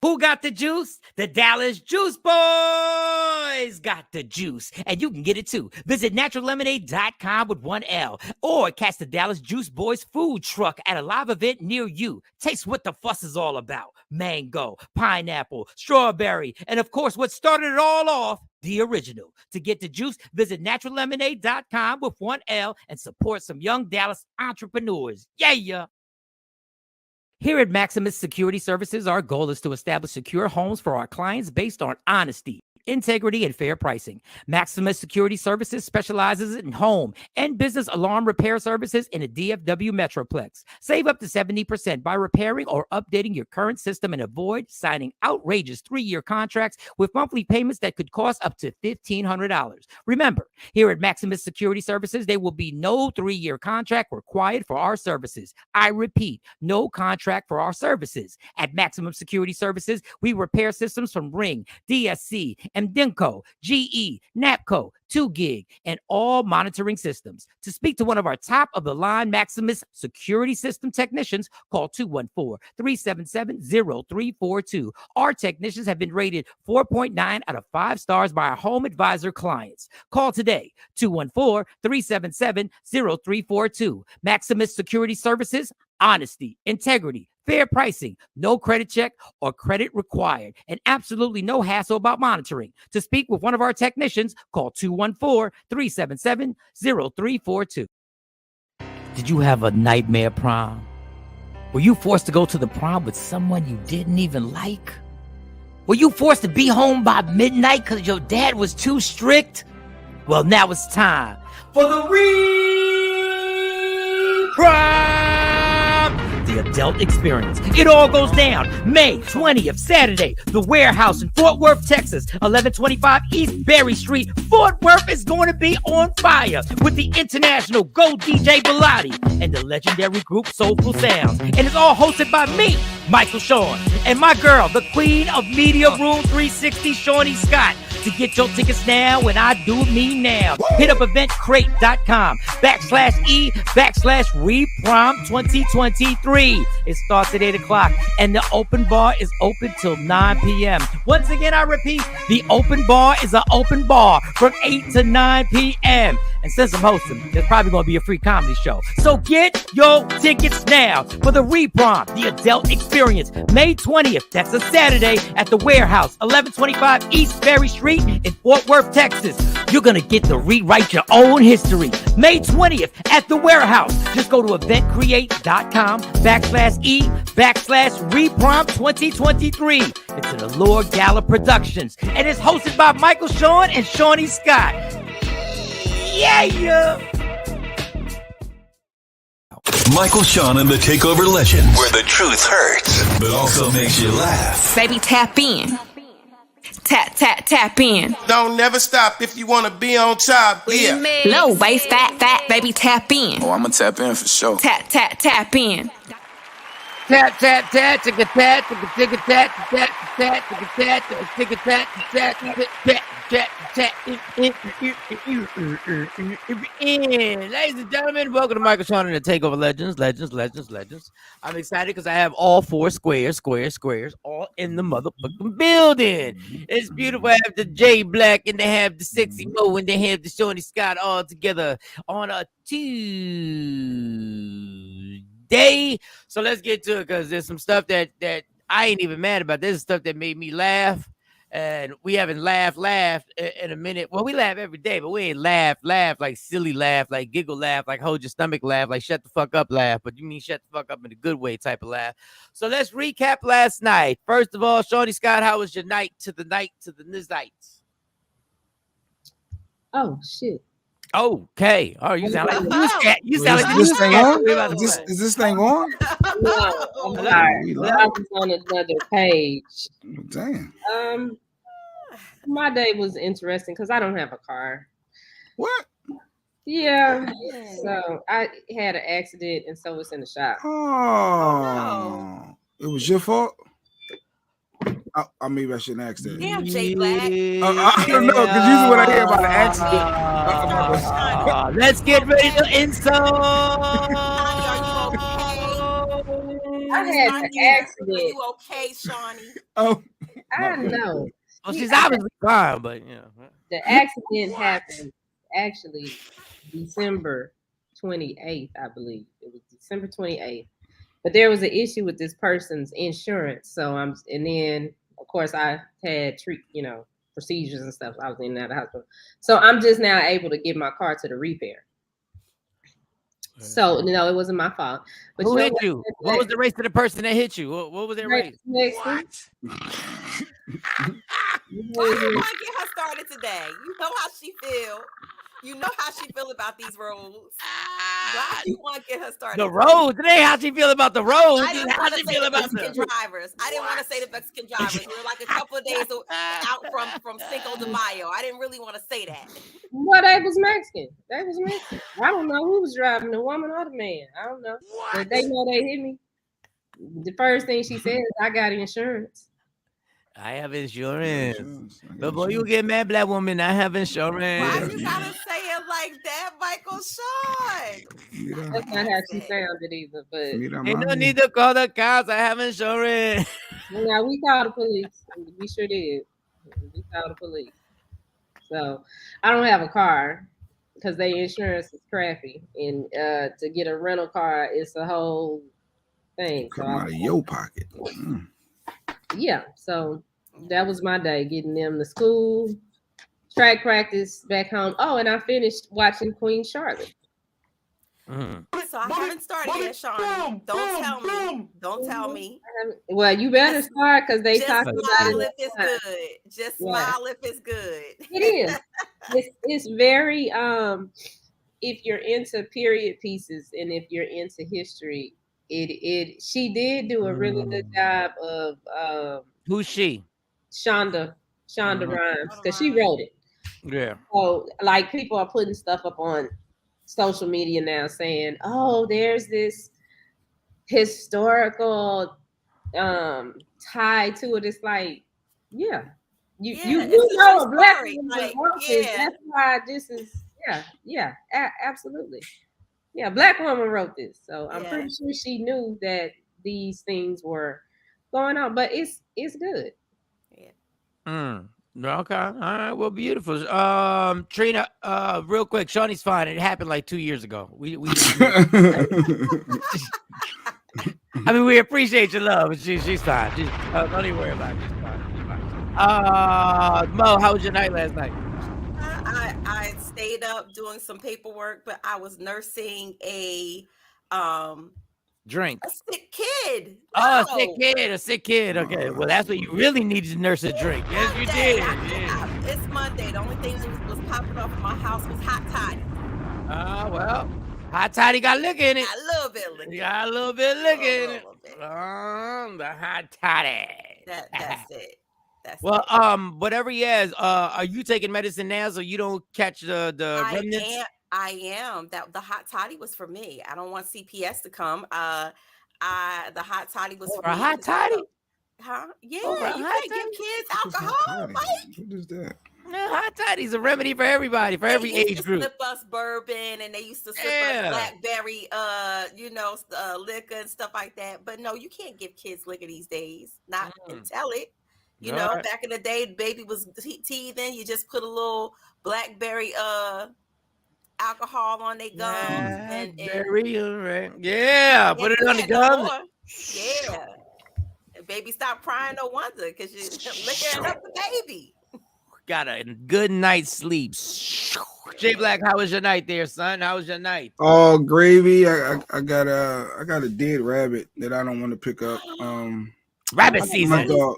Who got the juice? The Dallas Juice Boys got the juice, and you can get it too. Visit naturallemonade.com with 1 L, or catch the Dallas Juice Boys food truck at a live event near you. Taste what the fuss is all about. Mango, pineapple, strawberry, and of course, what started it all off, the original. To get the juice, visit naturallemonade.com with 1 L and support some young Dallas entrepreneurs. Yeah. Here at Maximus Security Services, our goal is to establish secure homes for our clients based on honesty, integrity, and fair pricing. Maximus Security Services specializes in home and business alarm repair services in the DFW Metroplex. Save up to 70% by repairing or updating your current system and avoid signing outrageous 3-year contracts with monthly payments that could cost up to $1,500. Remember, here at Maximus Security Services, there will be no 3-year contract required for our services. I repeat, no contract for our services. At Maximum Security Services, we repair systems from Ring, DSC, MDENCO, GE, NAPCO, 2GIG, and all monitoring systems. To speak to one of our top-of-the-line Maximus Security System technicians, call 214-377-0342. Our technicians have been rated 4.9 out of 5 stars by our Home Advisor clients. Call today, 214-377-0342. Maximus Security Services, honesty, integrity, fair pricing, no credit check or credit required, and absolutely no hassle about monitoring. To speak with one of our technicians, call 214-377-0342. Did you have a nightmare prom? Were you forced to go to the prom with someone you didn't even like? Were you forced to be home by midnight because your dad was too strict? Well, now it's time for the prom. The adult experience. It all goes down May 20th, Saturday, the Warehouse in Fort Worth, Texas, 1125 East Berry Street. Fort Worth is going to be on fire with the international Go DJ Bilotti and the legendary group Soulful Sounds. And it's all hosted by me, Michael Shawn, and my girl, the queen of Media Room 360, Shawnee Scott. To get your tickets now, when I do me now, hit up eventcrate.com/E/Reprom 2023. It starts at 8 o'clock and the open bar is open till 9 p.m. Once again, I repeat, the open bar is an open bar from 8 to 9 p.m. And since I'm hosting, there's probably going to be a free comedy show. So get your tickets now for the Reprom, the adult experience, May 20th. That's a Saturday at the Warehouse, 1125 East Berry Street in Fort Worth, Texas. You're going to get to rewrite your own history. May 20th at the Warehouse. Just go to eventcreate.com/E/Reprom 2023. It's an Allure Gala Productions. And it's hosted by Michael Shawn and Shawnee Scott. Yeah. Michael Shawn and the Takeover Legend, where the truth hurts, but also makes you laugh. Baby, tap in. Tap in. Don't never stop if you want to be on top. Yeah. Low waist, fat, baby, tap in. Oh, I'm going to tap in for sure. Tap in. Tap, ticka tat, ticka tat, tat, tat, ticka tat, ticka tat, tat, tat. Ladies and gentlemen, welcome to Michael Shawn and the Takeover Legends. I'm excited because I have all 4 squares, all in the motherfucking building. It's beautiful. I have the J Black and they have the Sexy Mo and they have the Shawnee Scott all together on a Tuesday. So let's get to it because there's some stuff that I ain't even mad about. There's stuff that made me laugh. And we haven't laughed in a minute. Well, we laugh every day, but we ain't laugh like silly laugh, like giggle laugh, like hold your stomach laugh, like shut the fuck up laugh. But you mean shut the fuck up in a good way type of laugh. So let's recap last night. First of all, Shawnee Scott, how was your night to the night? Oh, shit. Okay. Oh, you sound like you sound like this thing on? Is this thing on? No, I'm sorry. I was on another page. Damn. My day was interesting because I don't have a car. What? Yeah. So I had an accident, and so it's in the shop. Oh, it was your fault. Maybe I shouldn't ask that. Damn, J Black. I don't know, because usually when I hear about an accident, let's get ready to insult. had Are an you accident. okay, Shawnee? Oh, I know. Well, she's obviously fine, but you know. The accident happened actually December 28th, I believe. It was December 28th. But there was an issue with this person's insurance. And then of course I had procedures and stuff. I was in and out of the hospital. So I'm just now able to get my car to the repair. So no, it wasn't my fault. But who hit you? What was the race to the person that hit you? What was their race? What? Why do you want to get her started today? You know how she feel. You know how she feel about these roads. Why do you want to get her started? The roads. Today, how she feel about the roads? I didn't want to say the Mexican drivers. I didn't want to say the Mexican drivers. We were like a couple of days out from Cinco de Mayo. I didn't really want to say that. Well, they was Mexican. They was Mexican. I don't know who was driving, the woman or the man. I don't know. But they know they hit me. The first thing she said is, "I got insurance." I have insurance. But boy, you get mad, black woman. I have insurance. Why you gotta say it like that, Michael Shawn? That's not how she sounded either. But ain't no need to call the cops. I have insurance. Yeah, we called the police. We sure did. We called the police. So I don't have a car because their insurance is crappy, and to get a rental car, it's a whole thing. Come out of your pocket. Yeah, so that was my day, getting them to school, track practice, back home. Oh, and I finished watching Queen Charlotte. So I haven't started yet, Shawn. Don't tell me. Don't tell me. Well, you better start because they talk about it. If it's good. Just smile if it's good. It is. It's very if you're into period pieces and if you're into history. She did do a really good job of who's she? Shonda Rhimes, because she wrote it. Yeah. So like people are putting stuff up on social media now saying, "Oh, there's this historical tie to it." It's like, yeah, you know a black woman wrote this. That's why this is absolutely. Yeah, black woman wrote this, so I'm pretty sure she knew that these things were going on. But it's good. Yeah. Okay. All right. Well, beautiful. Trina. Real quick. Shawnee's fine. It happened like 2 years ago. We I mean, we appreciate your love, but she's fine. Don't even worry about it. She's fine. Mo, how was your night last night? I stayed up doing some paperwork, but I was nursing a drink. A sick kid. Oh, a sick kid. Okay, well, that's what you really needed to nurse a drink. Yes, you did. Yeah. It's Monday. The only thing that was popping off in my house was hot toddy. Well, hot toddy got liquor in it. A little bit liquor. You got a little bit liquor in it. The hot toddy. That's it. Well, whatever he has, are you taking medicine now so you don't catch the remnants? I am. That the hot toddy was for me. I don't want CPS to come. The hot toddy was for a me. Hot toddy? Huh? Yeah, you can't give kids alcohol, Mike. What is that? Yeah, hot toddy's a remedy for everybody, for every age group. Slip us bourbon, and they used to slip us blackberry, liquor and stuff like that. But no, you can't give kids liquor these days. Not and tell it. You know, back in the day, baby was teething. You just put a little blackberry alcohol on their gums and put it on the gums. Yeah. And baby stop crying, no wonder, because you're licking up the baby. Got a good night's sleep. Jay Black, how was your night there, son? How was your night? Oh, gravy. I got a dead rabbit that I don't want to pick up. Rabbit season. My dog.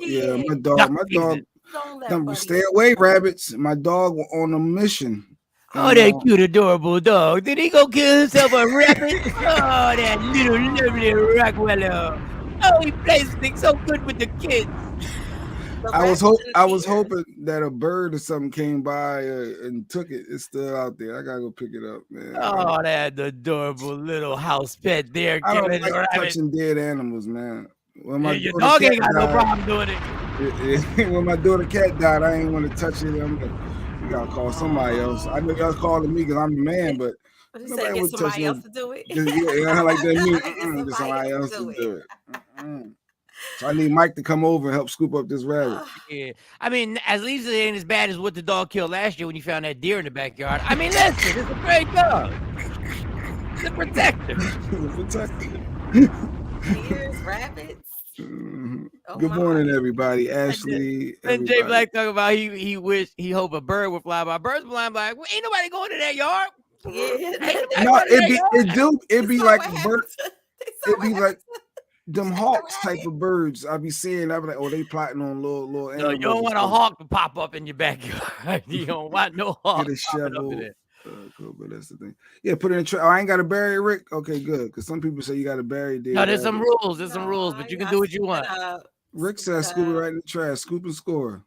Stay away, rabbits. My dog was on a mission. Oh, that cute, adorable dog. Did he go kill himself a rabbit? Oh, that little lovely Rockweller. Oh, he plays things so good with the kids. I was hoping that a bird or something came by and took it. It's still out there. I gotta go pick it up, man. Oh, that adorable little house pet there. I don't like touching dead animals, man. When my your dog ain't got no problem doing it. When my daughter cat died, I ain't want to touch it. I'm like, you gotta call somebody else. I know y'all calling me because I'm the man, but nobody would touch somebody else to do it. Yeah, like that. Get somebody else to do it. So I need Mike to come over and help scoop up this rabbit. Yeah, I mean, at least it ain't as bad as what the dog killed last year when you found that deer in the backyard. I mean, listen, it's a great dog. It's a protector. Deers, rabbits. Oh, Good morning, everybody. Ashley. And Jay Black talking about he hope a bird would fly by. Birds flying by. Well, ain't nobody going to that yard. Yeah. No, it'd be like bird. It'd be like them hawks type of birds. I be seeing. I be like, oh, they plotting on little No, animals. you don't want a hawk to pop up in your backyard. You don't want no hawk. Get a shovel. Cool, but that's the thing. Yeah, put it in. I ain't got to bury it, Rick. Okay, good. Because some people say you got to bury it. No, there's some rules. There's some rules, but you can do what you want. Rick said, "Scoop it right in the trash. Scoop and score."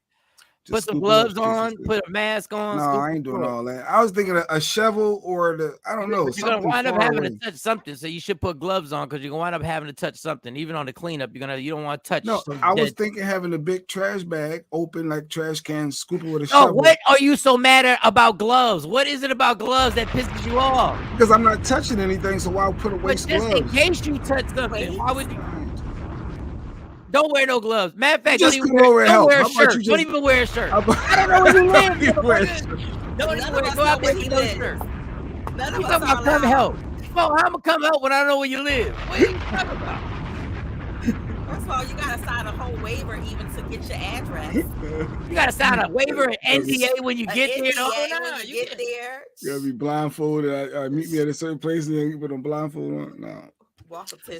Put some gloves on. Put a mask on. No, I ain't doing all that. I was thinking a shovel or I don't know. You're gonna wind up having to touch something, so you should put gloves on because you're gonna wind up having to touch something. Even on the cleanup, you don't want to touch. No, I was thinking having a big trash bag, open like trash can, scoop it with a shovel. What are you so mad about gloves? What is it about gloves that pisses you off? Because I'm not touching anything, so why put a waste gloves? Just in case you touch something, why would you? Don't wear no gloves. Matter of fact, don't even wear a shirt. Don't even wear a shirt. I don't know where you live. Don't even wear. Go out there with no shirt. You talking about come help? Well, how am I come help when I don't know where you live? What are you talking about? First of all, you gotta sign a whole waiver even to get your address. You gotta sign a waiver and NDA when you get there. When you get there. You gotta be blindfolded. Meet me at a certain place and then you put them blindfold on. No.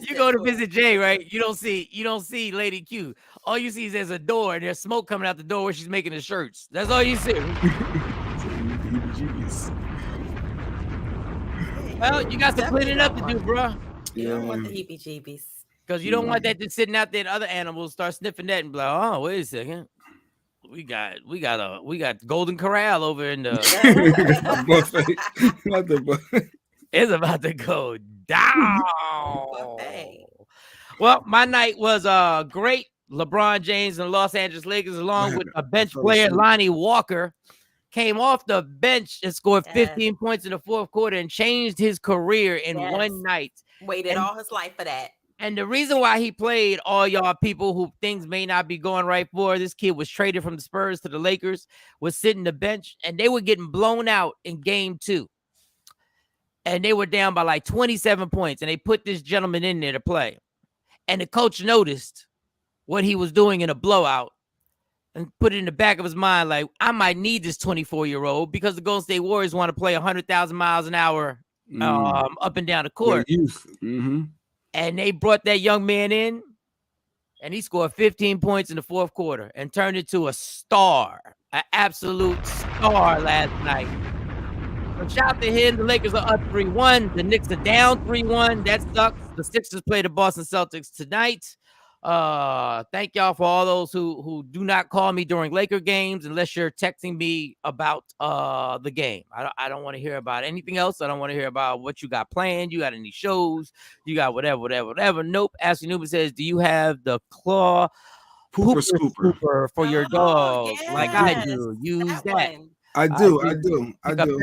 You go to visit Jay, right? You don't see Lady Q. All you see is there's a door and there's smoke coming out the door where she's making the shirts. That's all you see. Well, you got some cleaning up to do, bro. You don't want the heebie-jeebies. Because you don't want that just sitting out there and other animals start sniffing that and be like, oh, wait a second. We got Golden Corral over in the not the buffet. It's about to go down. Well, my night was great. LeBron James and the Los Angeles Lakers, along with a bench player, Lonnie Walker, came off the bench and scored 15 points in the fourth quarter and changed his career in one night. Waited all his life for that. And the reason why he played, all y'all people who things may not be going right for, this kid was traded from the Spurs to the Lakers, was sitting the bench, and they were getting blown out in game 2. And they were down by like 27 points, and they put this gentleman in there to play. And the coach noticed what he was doing in a blowout and put it in the back of his mind, like, I might need this 24-year-old because the Golden State Warriors want to play 100,000 miles an hour up and down the court. And they brought that young man in, and he scored 15 points in the fourth quarter and turned into a star, an absolute star last night. So shout out to him. The Lakers are up 3-1. The Knicks are down 3-1. That sucks. The Sixers play the Boston Celtics tonight. Thank y'all for all those who do not call me during Laker games unless you're texting me about the game. I don't want to hear about anything else. I don't want to hear about what you got planned. You got any shows? You got whatever. Nope. Ashley Newman says, do you have the claw pooper scooper for your dog? Yes. Like I do. Use that. I do.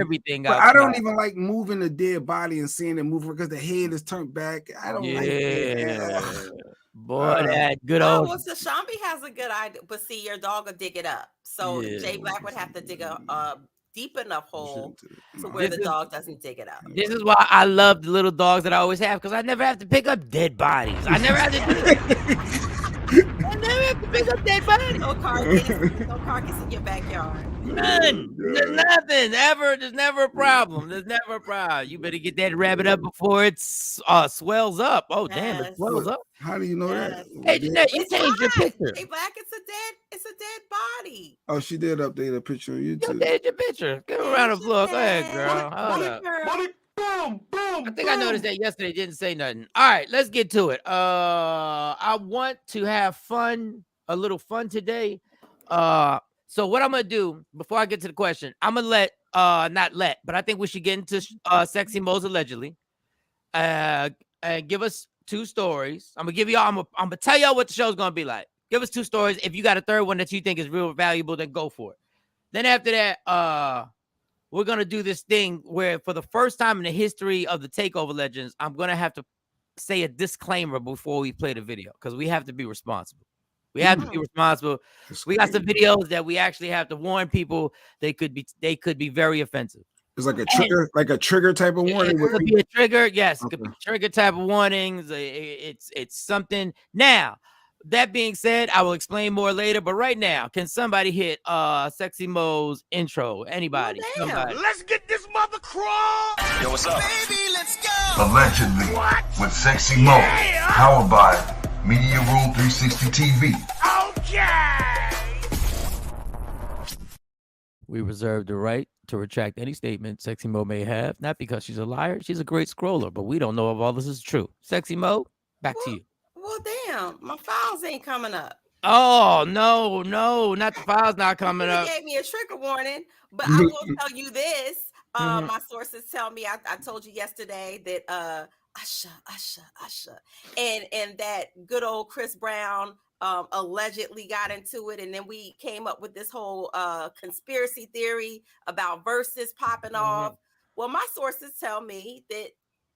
Everything but I don't even like moving the dead body and seeing it move because the head is turned back. I don't like that. Boy, that good old. Well, so Shambi has a good idea, but see, your dog will dig it up. So Jay Black would have to dig a deep enough hole to where the dog doesn't dig it up. This is why I love the little dogs that I always have, because I never have to pick up dead bodies. I never have to do that. I never have to pick up dead bodies. No carcass in your backyard. None. There's nothing. There's never a problem. You better get that rabbit up before it swells up. Oh, damn, it swells up. How do you know that? Hey, Jeanette, you changed your picture. Hey, Black, it's a dead body. Oh, she did update a picture on YouTube. You updated your picture. Give her a round of applause. Go ahead, girl. Hold up. Boom, boom. I think I noticed that yesterday. Didn't say nothing. All right, let's get to it. I want to have fun, a little fun today. So what I'm gonna do before I get to the question, I'm gonna but I think we should get into Sexy Mo's allegedly. And give us 2 stories. I'm gonna tell y'all what the show's gonna be like. Give us 2 stories. If you got a third one that you think is real valuable, then go for it. Then after that, we're going to do this thing where for the first time in the history of the Takeover Legends, I'm going to have to say a disclaimer before we play the video because we have to be responsible. We have to be responsible. We got some videos that we actually have to warn people they could be very offensive. It's like a trigger type of warning. It could be a trigger, yes. It could be trigger type of warnings. It's something. Now, that being said, I will explain more later. But right now, can somebody hit Sexy Mo's intro? Anybody? Somebody. Let's get this mother crawl. Yo, what's up? Baby, let's go. Allegedly, with Sexy Mo, powered by Media Room 360 TV. Okay. We reserve the right to retract any statement Sexy Mo may have, not because she's a liar. She's a great scroller, but we don't know if all this is true. Sexy Mo, back to you. Well, damn, my files ain't coming up. Oh, no, not the files not coming up. He gave me a trigger warning, but I will tell you this. My sources tell me, I told you yesterday that Usher, and that good old Chris Brown allegedly got into it, and then we came up with this whole conspiracy theory about verses popping off. Well, my sources tell me that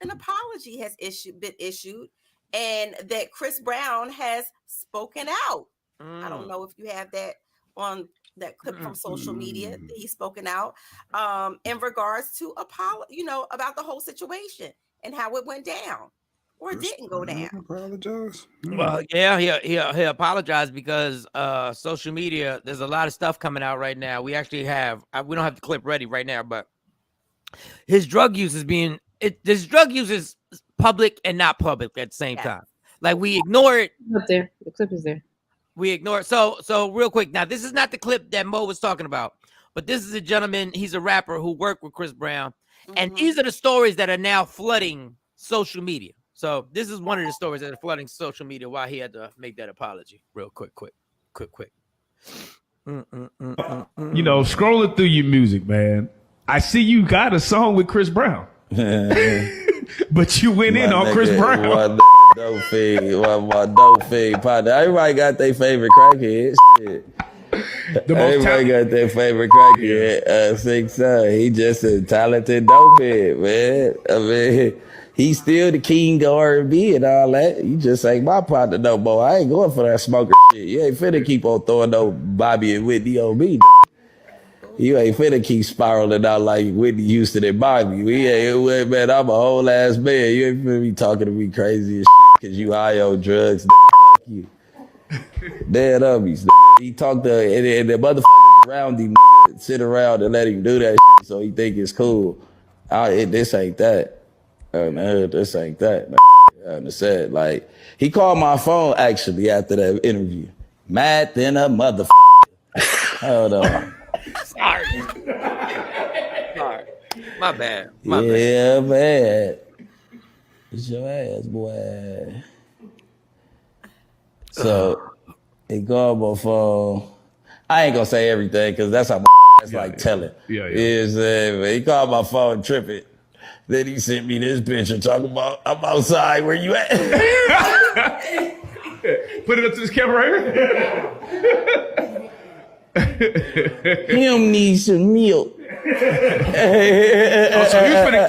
an apology has been issued, and that Chris Brown has spoken out. I don't know if you have that on that clip from social media that he's spoken out in regards to about the whole situation and how it went down or it didn't go down. Apologize. Well, yeah, he apologized because social media, there's a lot of stuff coming out right now. We actually have, we don't have the clip ready right now, but his drug use is public and not public at the same time. Like we ignore it. Up there, the clip is there. We ignore it. So real quick. Now, this is not the clip that Mo was talking about, but this is a gentleman. He's a rapper who worked with Chris Brown. And these are the stories that are now flooding social media. So this is one of the stories that are flooding social media why he had to make that apology. Real quick. You know, scrolling through your music, man, I see you got a song with Chris Brown. But you went in on Chris Brown. My dope fiend partner. Everybody got their favorite crackhead. Shit. Everybody got their favorite crackhead. 6 he just a talented dope head, man. I mean, he's still the king of R&B and all that. You just ain't my partner no more. I ain't going for that smoker shit. You ain't finna keep on throwing no Bobby and Whitney on me. You ain't finna keep spiraling out like Whitney Houston and Bobby. Man, I'm a whole ass man. You ain't finna be talking to me crazy and shit because you high on drugs. Fuck you. Dead ummies. He talked to, and the motherfuckers around him sit around and let him do that shit so he think it's cool. This ain't that. This ain't that. I said, like, he called my phone actually after that interview. Mad than a motherfucker. Hold on. Sorry. My bad. Yeah, man. It's your ass, boy. So, he called my phone. I ain't gonna say everything because that's how that's like telling. Yeah. He called my phone tripping. Then he sent me this picture talking about, I'm outside, where you at? Put it up to this camera right here. Him needs some milk. So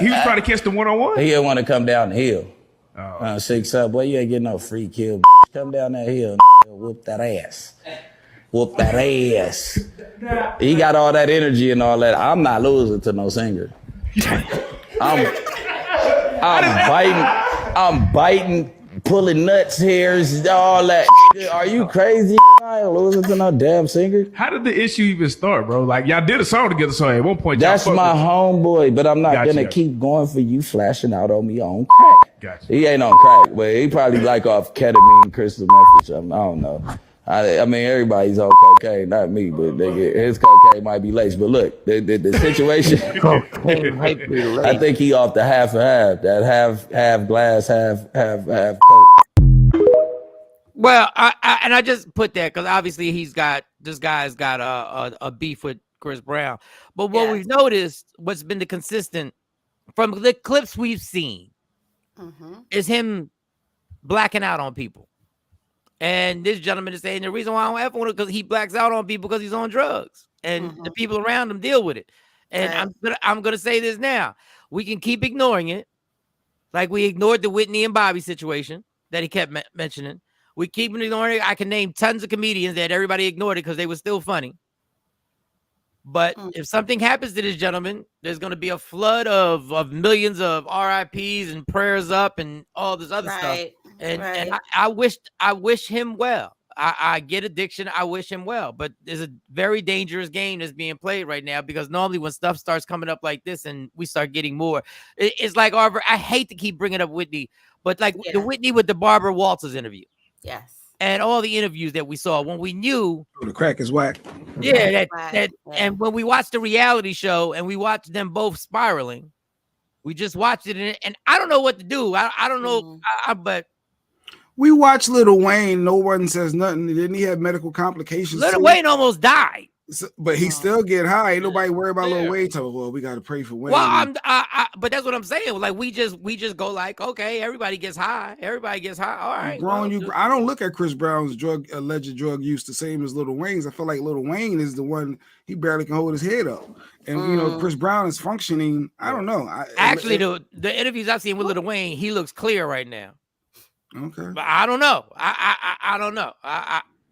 he was trying to catch the one-on-one? He didn't want to come down the hill. 6 up, boy, you ain't getting no free kill. Come down that hill, whoop that ass. Whoop that ass. He got all that energy and all that. I'm not losing to no singer. I'm biting, pulling nuts, hairs, all that. Are you crazy? I ain't losing to no damn singer. How did the issue even start, bro? Like, y'all did a song together, so at one point, that's my homeboy, but I'm not gonna keep going for you flashing out on me on crack. Gotcha. He ain't on crack, but he probably like off ketamine, crystal meth or something. I don't know. I mean, everybody's on cocaine, not me, but his cocaine might be laced. But look, the situation, I think he off the half and half, that half glass, half coke. Well, I just put that because obviously this guy's got a beef with Chris Brown. But what we've noticed, what's been the consistent from the clips we've seen, is him blacking out on people. And this gentleman is saying the reason why I don't ever want to, because he blacks out on people because he's on drugs, and the people around him deal with it. And I'm gonna say this now: we can keep ignoring it, Like we ignored the Whitney and Bobby situation that he kept mentioning. We keep ignoring it. I can name tons of comedians that everybody ignored it because they were still funny. But if something happens to this gentleman, there's going to be a flood of millions of RIPs and prayers up and all this other stuff. And I wish him well. I get addiction. I wish him well. But there's a very dangerous game that's being played right now because normally when stuff starts coming up like this and we start getting more, it's like Arbor. I hate to keep bringing up Whitney, but like the Whitney with the Barbara Walters interview. Yes. And all the interviews that we saw when we knew the crack is whack. Yeah, and when we watched the reality show and we watched them both spiraling, we just watched it and I don't know what to do. I don't know, but we watched Lil Wayne. No one says nothing. Didn't he have medical complications? Lil Wayne almost died. So, but he still get high. Ain't nobody worry about Lil Wayne. Well, we got to pray for Wayne. Well, but that's what I'm saying. Like we just go like, okay, everybody gets high. Everybody gets high. All right. I don't look at Chris Brown's alleged drug use the same as Lil Wayne's. I feel like Lil Wayne is the one, he barely can hold his head up. And you know, Chris Brown is functioning. I don't know. Actually, the interviews I've seen with Lil Wayne, he looks clear right now. Okay. But I don't know. I don't know.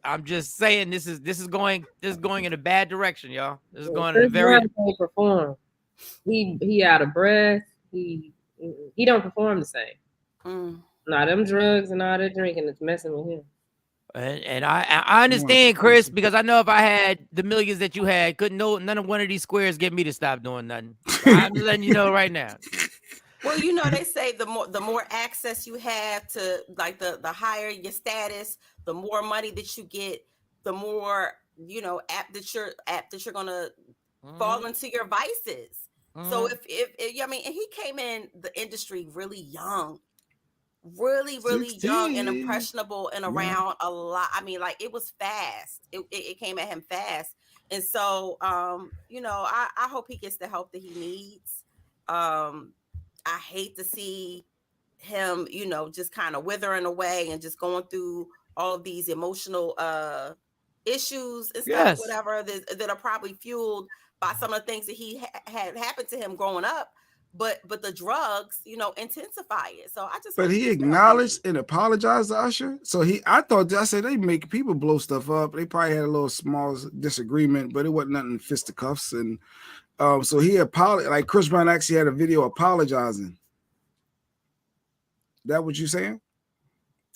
I'm just saying this is going in a bad direction, y'all. This is going in a very perform. He out of breath. He don't perform the same. Now them drugs and all that drinking is messing with him. And I understand, Chris, because I know if I had the millions that you had, none of one of these squares get me to stop doing nothing. I'm just letting you know right now. Well, you know, they say the more access you have to, like the higher your status, the more money that you get, the more, you know, apt that you're gonna fall into your vices. So if I mean, and he came in the industry really young, really 16. Young and impressionable and around a lot. I mean, like it was fast. It came at him fast. And so, you know, I hope he gets the help that he needs. I hate to see him, you know, just kind of withering away and just going through all of these emotional issues and stuff, whatever that are probably fueled by some of the things that he had happened to him growing up. But the drugs, you know, intensify it. So I just. But he acknowledged and apologized to Usher. So I said they make people blow stuff up. They probably had a little small disagreement, but it wasn't nothing fisticuffs and. So he apologized. Like Chris Brown actually had a video apologizing. That what you saying?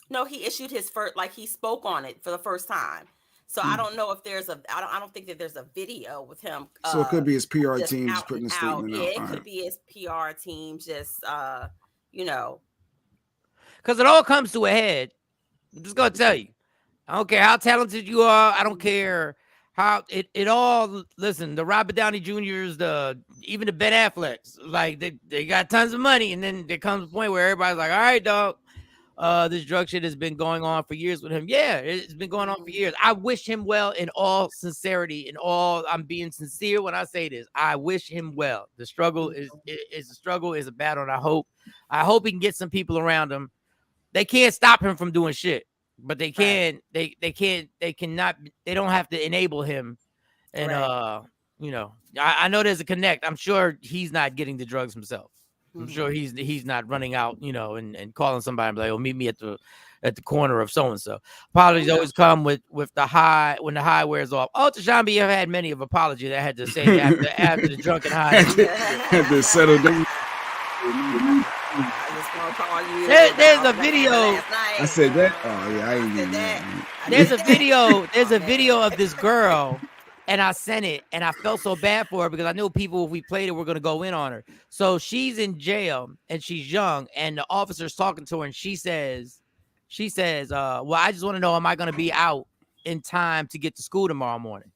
No, he issued his first, like he spoke on it for the first time. So I don't know if there's I don't think that there's a video with him. So it could be his PR team just putting a statement out. Yeah, it could be his PR team just, you know. Because it all comes to a head. I'm just gonna tell you. I don't care how talented you are. I don't care. How it all, listen, the Robert Downey Jr.'s, even the Ben Affleck's, like they got tons of money, and then there comes a point where everybody's like, all right, dog, this drug shit has been going on for years with him. Yeah, it's been going on for years. I wish him well in all sincerity, I'm being sincere when I say this. I wish him well. The struggle is a struggle, is a battle, and I hope he can get some people around him. They can't stop him from doing shit. But they can, they cannot, they don't have to enable him. And, you know, I know there's a connect. I'm sure he's not getting the drugs himself. I'm sure he's not running out, you know, and calling somebody and be like, oh, meet me at the corner of so-and-so. Apologies always come with the high, when the high wears off. Oh, Tashawn B, I've had many of apologies that I had to say after the drunken high. Had to settle down. There's a video. I said that. Oh yeah, I ain't even that. There's a video of this girl, and I sent it, and I felt so bad for her because I knew people, if we played it, were gonna go in on her. So she's in jail and she's young, and the officer's talking to her, and she says, well, I just want to know, am I gonna be out in time to get to school tomorrow morning?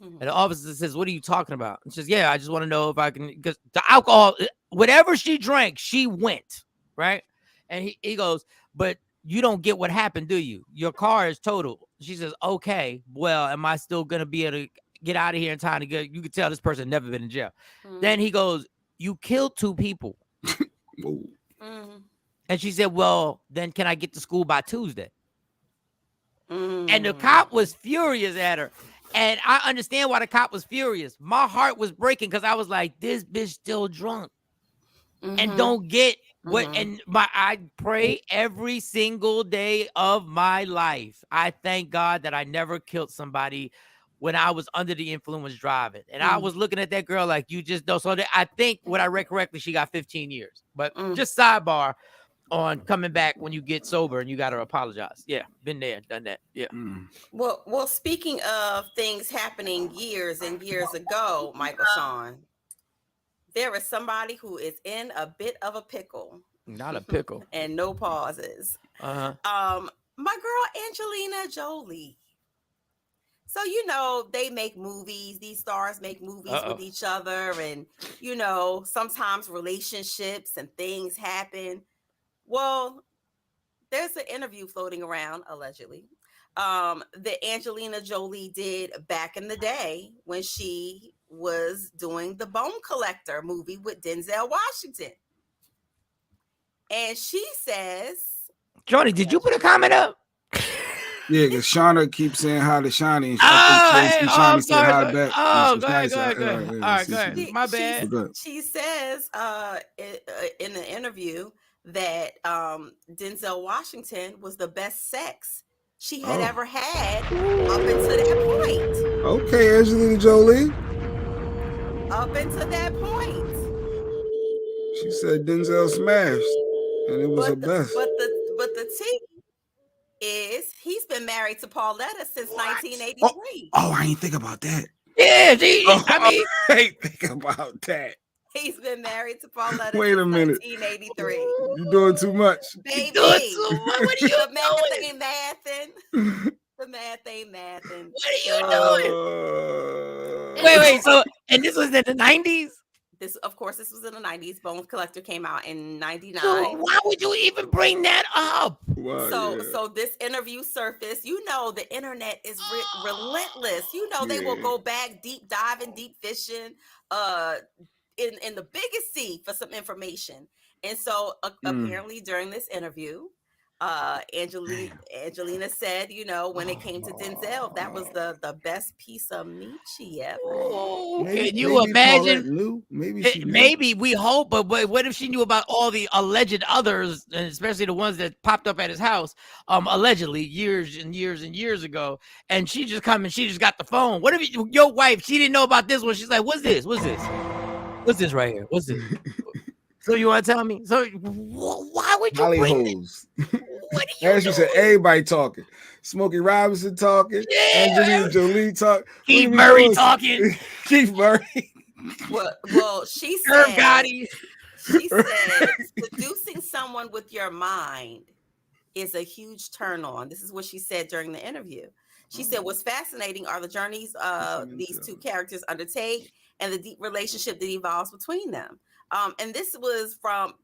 And the officer says, what are you talking about? And she says, yeah, I just want to know if I can, because the alcohol, whatever she drank, she went, right? And he goes, but you don't get what happened, do you? Your car is totaled. She says, okay, well, am I still going to be able to get out of here in time to get, you could tell this person never been in jail. Then he goes, you killed 2 people. And she said, well, then can I get to school by Tuesday? And the cop was furious at her. And I understand why the cop was furious. My heart was breaking because I was like, this bitch still drunk and don't get I pray every single day of my life. I thank God that I never killed somebody when I was under the influence driving. And I was looking at that girl like, you just know. So I think what I read correctly, she got 15 years. But just sidebar on coming back when you get sober and you got to apologize. Yeah, been there, done that. Yeah. Well, speaking of things happening years and years ago, Michael Shawn, there is somebody who is in a bit of a pickle. Not a pickle. And no pauses. My girl Angelina Jolie. So, you know, they make movies. These stars make movies with each other. And, you know, sometimes relationships and things happen. Well, there's an interview floating around, allegedly, that Angelina Jolie did back in the day when she was doing the Bone Collector movie with Denzel Washington. And she says, Johnny, did you put a comment up? Yeah, because Shauna keeps saying hi to Shani. I'm sorry. Back. Oh, go ahead. All right, go ahead. My bad. She says in the interview that Denzel Washington was the best sex she had ever had up until that point. Okay, Angelina Jolie. Up until that point. She said Denzel smashed, and it was the best. But the tea is he's been married to Pauletta since 1983. Oh, I ain't think about that. Yeah, I ain't think about that. He's been married to Pauletta Wait a minute. 1983. You're doing too much. Baby. What are you doing? The math ain't mathing. The math ain't mathing. What are you doing? Wait. So, and this was in the 90s? This was in the 90s. Bone Collector came out in 99. So why would you even bring that up? So this interview surfaced. You know, the internet is relentless. You know, they will go back, deep diving, deep fishing, in the biggest sea for some information. And so apparently during this interview, Angelina said, you know, when it came to Denzel, that was the best piece of meat she ever had. Can you imagine? Knew? Maybe we hope, but what if she knew about all the alleged others, and especially the ones that popped up at his house, allegedly years and years and years ago, and she just got the phone. What if your wife, she didn't know about this one? She's like, what's this? What's this right here? What's this? So you want to tell me? So why would you bring this? As you said, everybody talking. Smokey Robinson talking. Angelina Jolie talking. Keith Murray talking. Keith Murray. Well, she said, seducing someone with your mind is a huge turn on. This is what she said during the interview. She said, what's fascinating are the journeys these two characters undertake and the deep relationship that evolves between them. And this was from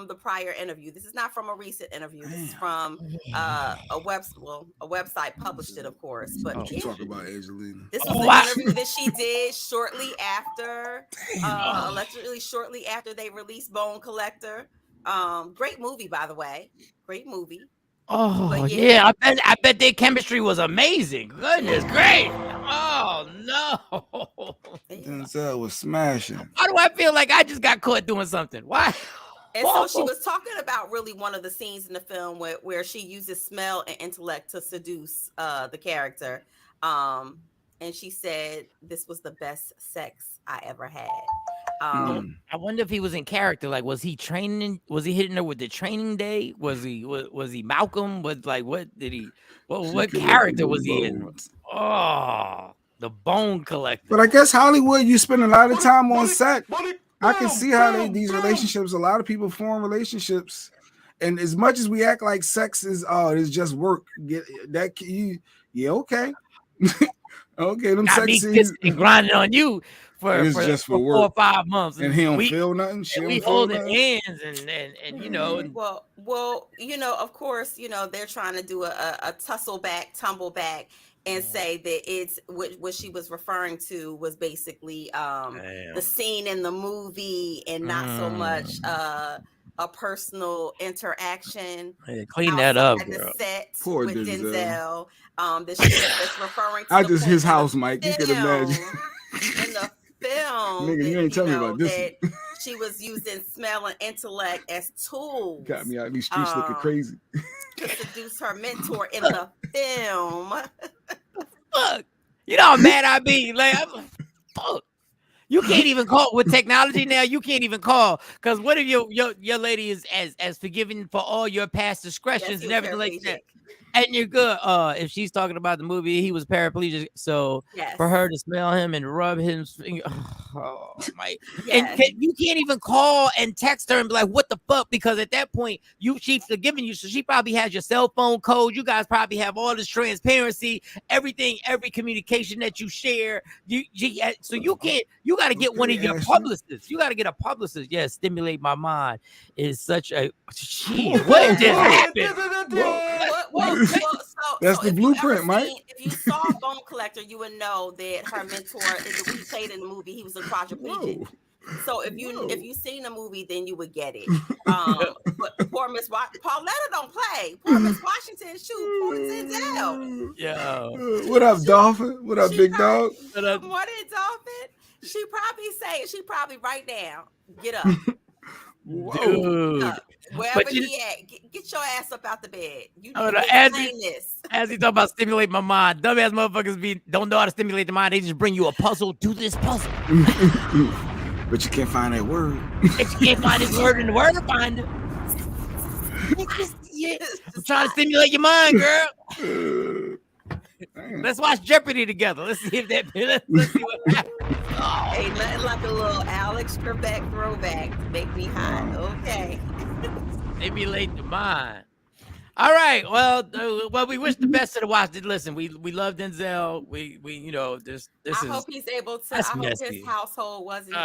the prior interview. This is not from a recent interview. This is from a website published it, of course. But talk about Angelina. This was an interview that she did shortly after, shortly after they released Bone Collector. Great movie, by the way. Great movie. Oh yeah, I bet their chemistry was amazing. Goodness great. Oh no. Denzel was smashing. Why do I feel like I just got caught doing something? Why? And so she was talking about really one of the scenes in the film where she uses smell and intellect to seduce the character. And she said this was the best sex I ever had. I wonder if he was in character. Like, was he training? Was he hitting her with the training day? Was he Malcolm? What character was he in? Oh, the Bone Collector. But I guess Hollywood, you spend a lot of time on set. I can see how these relationships. A lot of people form relationships, and as much as we act like sex is it's just work. Okay. Okay, them sex scenes and grinding on you for just for 4 or 5 months, and he don't feel nothing. We holding hands, and you know. Well, you know, of course, you know they're trying to do a tumble back, and say that it's what she was referring to was basically the scene in the movie, and not so much a personal interaction. Hey, clean that up, girl. Poor with Denzel. That's referring to his house, Mike. You can imagine. In the film, nigga, you ain't tell me about this. she was using smell and intellect as tools. Got me out these streets looking crazy. To seduce her mentor in the film. Fuck. You know how mad I be. Like, I'm like, fuck. You can't even call with technology now. You can't even call because what if your lady is as forgiving for all your past discretions and everything like that, and you're good. If she's talking about the movie, he was paraplegic, so for her to smell him and rub his finger, oh my! And you can't even call and text her and be like, "What the fuck?" Because at that point, she's forgiving you, so she probably has your cell phone code. You guys probably have all this transparency, everything, every communication that you share. So you can't. You got to get one of your publicists. You got to get a publicist. Yes, stimulate my mind is such a. Geez, what just happened? That's the blueprint, Mike. If you saw Bone Collector, you would know that her mentor, he played in the movie, he was a quadriplegic. So if you seen the movie, then you would get it. But poor Miss Pauletta don't play. Poor Miss Washington, shoot, poor Denzel. Yeah. What up, Dolphin? What up, big dog? Good morning, Dolphin. She probably right now, get up. Dude. Wherever he at, get your ass up out the bed. You need to explain this. As he talk about stimulate my mind, dumbass motherfuckers don't know how to stimulate the mind. They just bring you a puzzle. Do this puzzle. But you can't find that word. If you can't find this word in the word finder. I'm trying to stimulate your mind, girl. Let's watch Jeopardy together. Let's see if that. Let's see what happens. Oh. Hey, nothing like a little Alex Trebek throwback to make me hot. Okay. Stimulate the mind. All right. Well, we wish the best to the watch. Listen, we love Denzel. We this I is. hope he's able to. I hope his household wasn't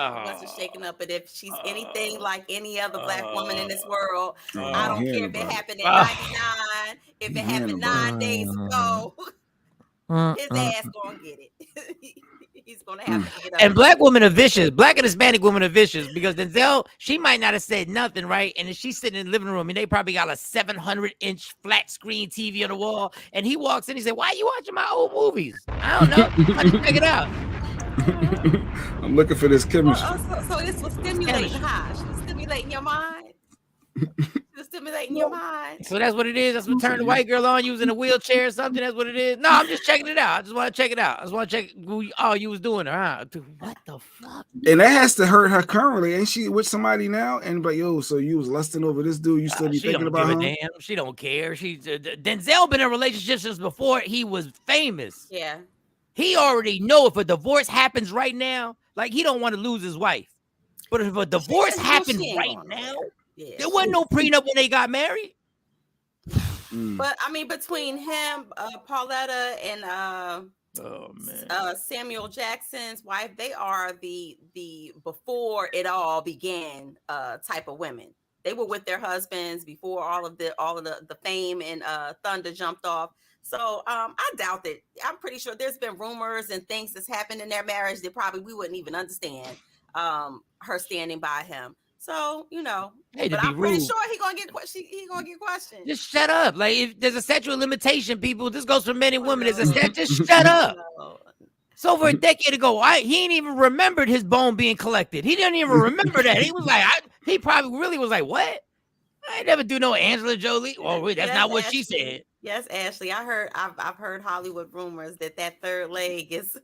shaken up. But if she's anything like any other black woman in this world, I don't care if it happened in '99, if it happened 9 days ago. His ass gonna get it. He's gonna have to get up. And black women are vicious. Black and Hispanic women are vicious because Denzel, she might not have said nothing, right? And then she's sitting in the living room and they probably got a 700-inch flat screen TV on the wall. And he walks in, he said, "Why are you watching my old movies?" I don't know. I just check it out. I'm looking for this chemistry. So this was stimulating, huh? She was stimulating your mind. Stimulating your mind. So that's what it is. That's what turned the white girl on. You was in a wheelchair or something. That's what it is. No, I'm just checking it out. I just want to check it out. I just want to check. Oh, you was doing her, huh? Dude, what the fuck? And that has to hurt her currently. Ain't she with somebody now? And but so you was lusting over this dude. You still be thinking about him? Damn. She don't care. Denzel been in relationships since before he was famous. Yeah. He already know if a divorce happens right now, like he don't want to lose his wife. But if a divorce happens right now. Yeah, there wasn't no prenup when they got married. But I mean, between him, Pauletta, and Samuel Jackson's wife, they are the before it all began type of women. They were with their husbands before all of the fame and thunder jumped off. So I doubt that. I'm pretty sure there's been rumors and things that's happened in their marriage that probably we wouldn't even understand. Her standing by him. So, but I'm pretty sure he's gonna get questioned. Just shut up. Like if there's a statute of limitation, people, this goes for men and women. There's a statute. Just shut up. It's over a decade ago. He ain't even remembered his bone being collected. He didn't even remember that. He was like, he probably really was like, what? I ain't never do no Angela Jolie. Oh, wait, that's not what she said. Yes, Ashley. I've heard Hollywood rumors that third leg is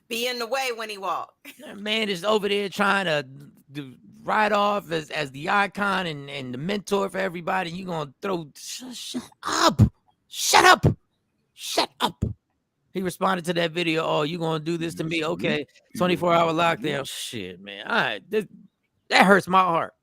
be in the way when he walks. That man is over there trying to ride off as the icon and the mentor for everybody. You gonna throw shut up. He responded to that video. Oh, you gonna do this to me? Okay, 24-hour lockdown. Shit, man. All right, that hurts my heart.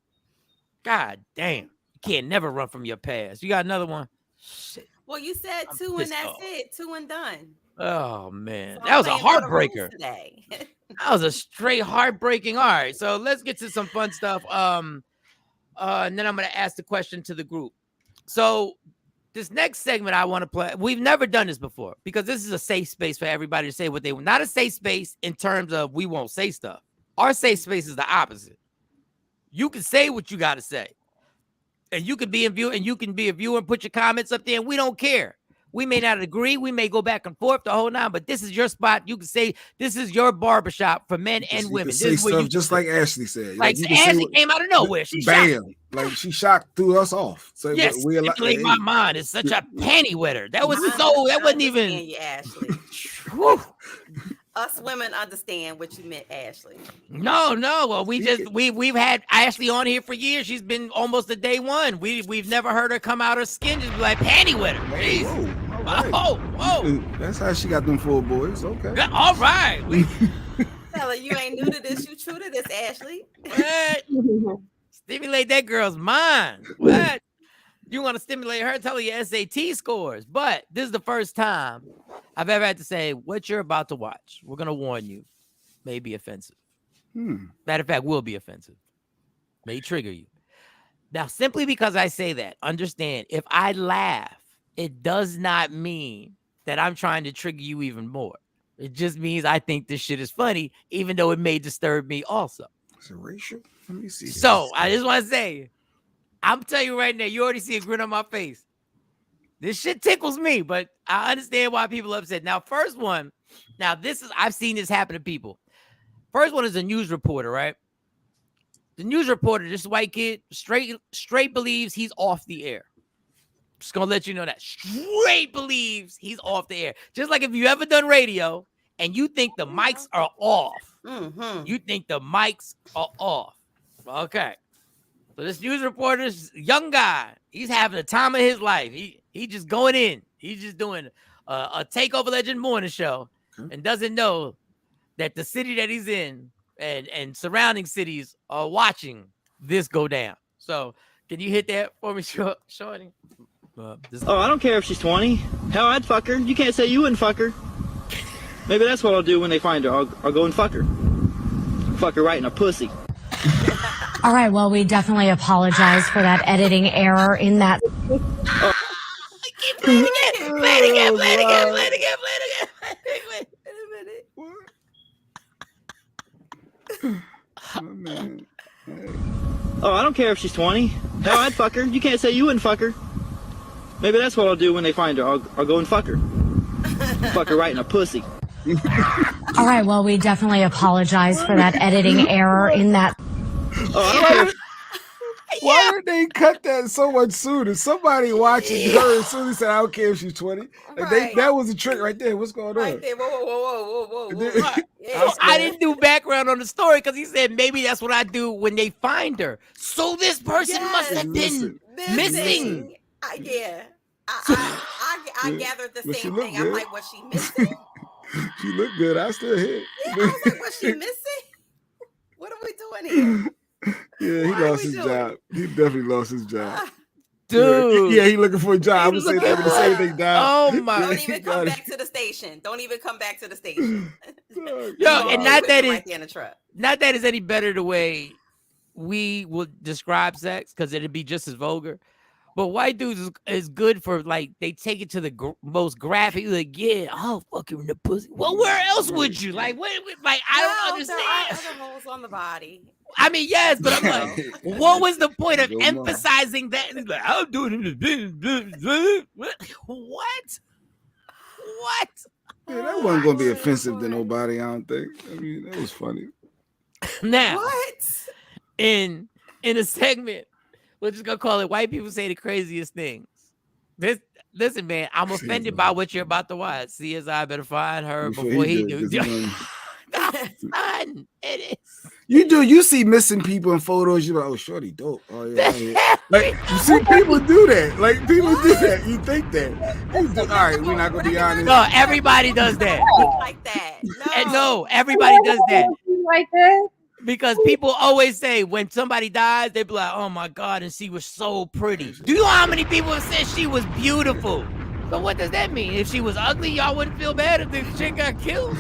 God damn, you can't never run from your past. You got another one? Shit. Well, you said two and that's it. 2 and done. Oh man, that was a heartbreaker. That was a straight heartbreaking. All right, so let's get to some fun stuff. And then I'm gonna ask the question to the group. So this next segment I want to play, we've never done this before because this is a safe space for everybody to say what they want. Not a safe space in terms of we won't say stuff. Our safe space is the opposite. You can say what you got to say, and you can be a viewer, and put your comments up there, and we don't care. We may not agree. We may go back and forth the whole time, but this is your spot. You can say this is your barbershop for men and women. Say This is where stuff you just like Ashley said. like you can Ashley say came out of nowhere. She bam, shocked. like she shocked, threw us off. So yes, stimulate my mind. It's such a panty wetter. That was that wasn't even. You, Ashley. Us women understand what you meant, Ashley. No. Well, we've had Ashley on here for years. She's been almost to day one. We've never heard her come out her skin just be like panty wetter. Whoa. That's how she got them 4 boys. Okay. Yeah, all right. Tell her you ain't new to this. You true to this, Ashley. What? Stimulate that girl's mind. What? You want to stimulate her? Tell her your SAT scores. But this is the first time I've ever had to say what you're about to watch. We're gonna warn you. May be offensive. Matter of fact, will be offensive. May trigger you. Now, simply because I say that, understand, if I laugh, it does not mean that I'm trying to trigger you even more. It just means I think this shit is funny, even though it may disturb me also. Is it racial? Let me see. So I just want to say, I'm telling you right now, you already see a grin on my face. This shit tickles me, but I understand why people are upset. Now, first one, I've seen this happen to people. First one is a news reporter, right? The news reporter, this white kid, straight believes he's off the air. Just gonna let you know that. Straight believes he's off the air. Just like if you ever done radio and you think the mics are off. You think the mics are off. Okay. So this news reporter, this young guy, he's having the time of his life. He just going in. He's just doing a Takeover Legend morning show and doesn't know that the city that he's in and surrounding cities are watching this go down. So can you hit that for me, Shorty? I don't care if she's 20. Hell, I'd fuck her. You can't say you wouldn't fuck her. Maybe that's what I'll do when they find her. I'll go and fuck her. Fuck her right in a pussy. All right, well, we definitely apologize for that editing error in that. Play it again. Oh, I don't care if she's 20. Hell, I'd fuck her. You can't say you wouldn't fuck her. Maybe that's what I'll do when they find her. I'll go and fuck her. Fuck her right in a pussy. All right, well, we definitely apologize for that editing error in that. Why did they cut that so much sooner? Somebody watching her as soon as said, I don't care if she's 20. Like that was a trick right there. What's going on? Right there. Whoa. So I didn't do background on the story because he said maybe that's what I do when they find her. So this person must have been missing. I gathered the same thing. Good. I'm like, was she missing? She looked good. I still hit. Yeah, I was like, was she missing? What are we doing here? Yeah, he lost his job. He definitely lost his job. Dude. Yeah, he looking for a job. I would say that the same thing down. Oh my. Don't even come back to the station. Yo, and not that right in the truck. Not that is any better the way we would describe sex, because it'd be just as vulgar. But white dudes is good for, like, they take it to the most graphic. Like, yeah, I'll fuck you in the pussy. Well, where else would you? Like, what? Like, I don't understand. There are other holes on the body. I mean, yes, but I'm like, what was the point of emphasizing that? Like, I'm doing it. What? Yeah, that wasn't going to be offensive to nobody, I don't think. I mean, that was funny. Now, what? In a segment, we're just gonna call it "White People Say the Craziest Things." Listen, man, I'm offended by what you're about to watch. CSI better find her before he do. Son, it is. You see missing people in photos. You're like, oh, shorty, dope. Oh yeah. Like you see people do that. Like people do that. You think that? All right, we're not gonna be honest. No, everybody does that. Like that. No, everybody does that. Like that. Because people always say when somebody dies, they be like, oh my God, and she was so pretty. Do you know how many people have said she was beautiful? So what does that mean? If she was ugly, y'all wouldn't feel bad if the chick got killed.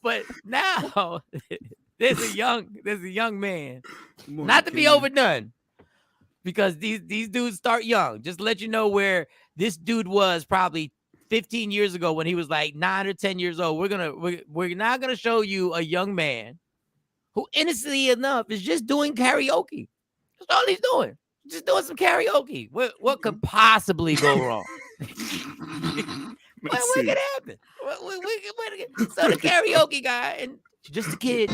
But now there's a young man, not to be overdone, because these dudes start young. Just to let you know where this dude was probably 15 years ago when he was like 9 or 10 years old. We're now gonna show you a young man who, innocently enough, is just doing karaoke. That's all he's doing. Just doing some karaoke. What could possibly go wrong? What could happen? So the karaoke guy and just a kid.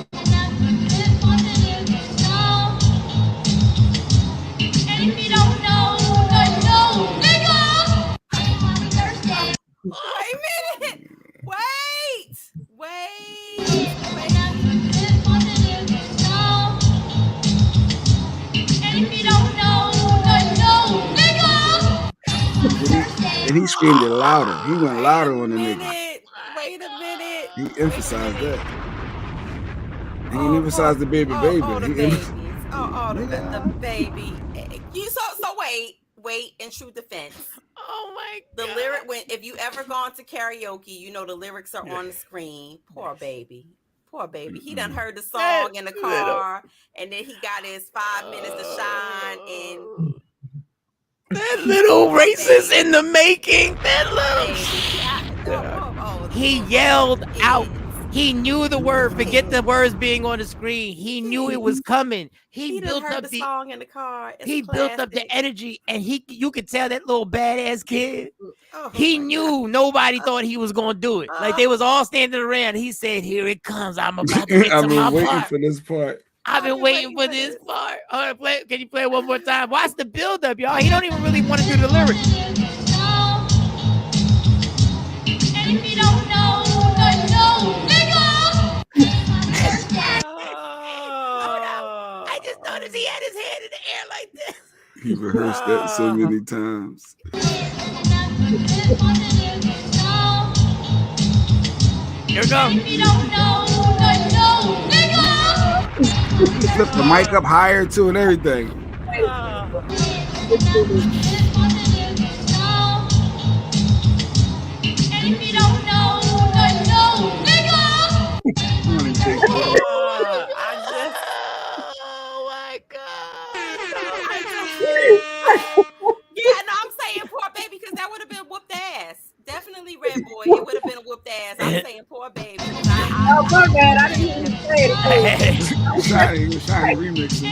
Wait a minute. Wait. And he screamed it louder. He went louder on the nigga. Wait a minute. He emphasized that. He didn't emphasize the baby. The baby. So wait. In true defense. Oh my God. The lyric if you ever gone to karaoke, you know the lyrics are on the screen. Poor baby. He done heard the song in the car, and then he got his 5 minutes to shine and. That little racist in the making. That little. He yelled out. He knew the word. Forget the words being on the screen. He knew it was coming. He built up the song in the car. He built up the energy, and you could tell that little badass kid. He knew nobody thought he was gonna do it. Like they was all standing around. He said, "Here it comes. I'm about to get to my I've been waiting part. for this part. I've been waiting for this part." Can you play it one more time? Watch the build up, y'all. He don't even really want to do the lyrics. And if you don't know, I just noticed he had his hand in the air like this. He rehearsed that so many times. Here we go. He flipped the mic up higher too and everything. Oh my God. Yeah, no, I'm saying poor baby because that would have been whooped ass. Definitely Red Boy. It would have been whooped ass. I'm saying poor baby. Oh my God, I didn't even say it. He was trying to remix it.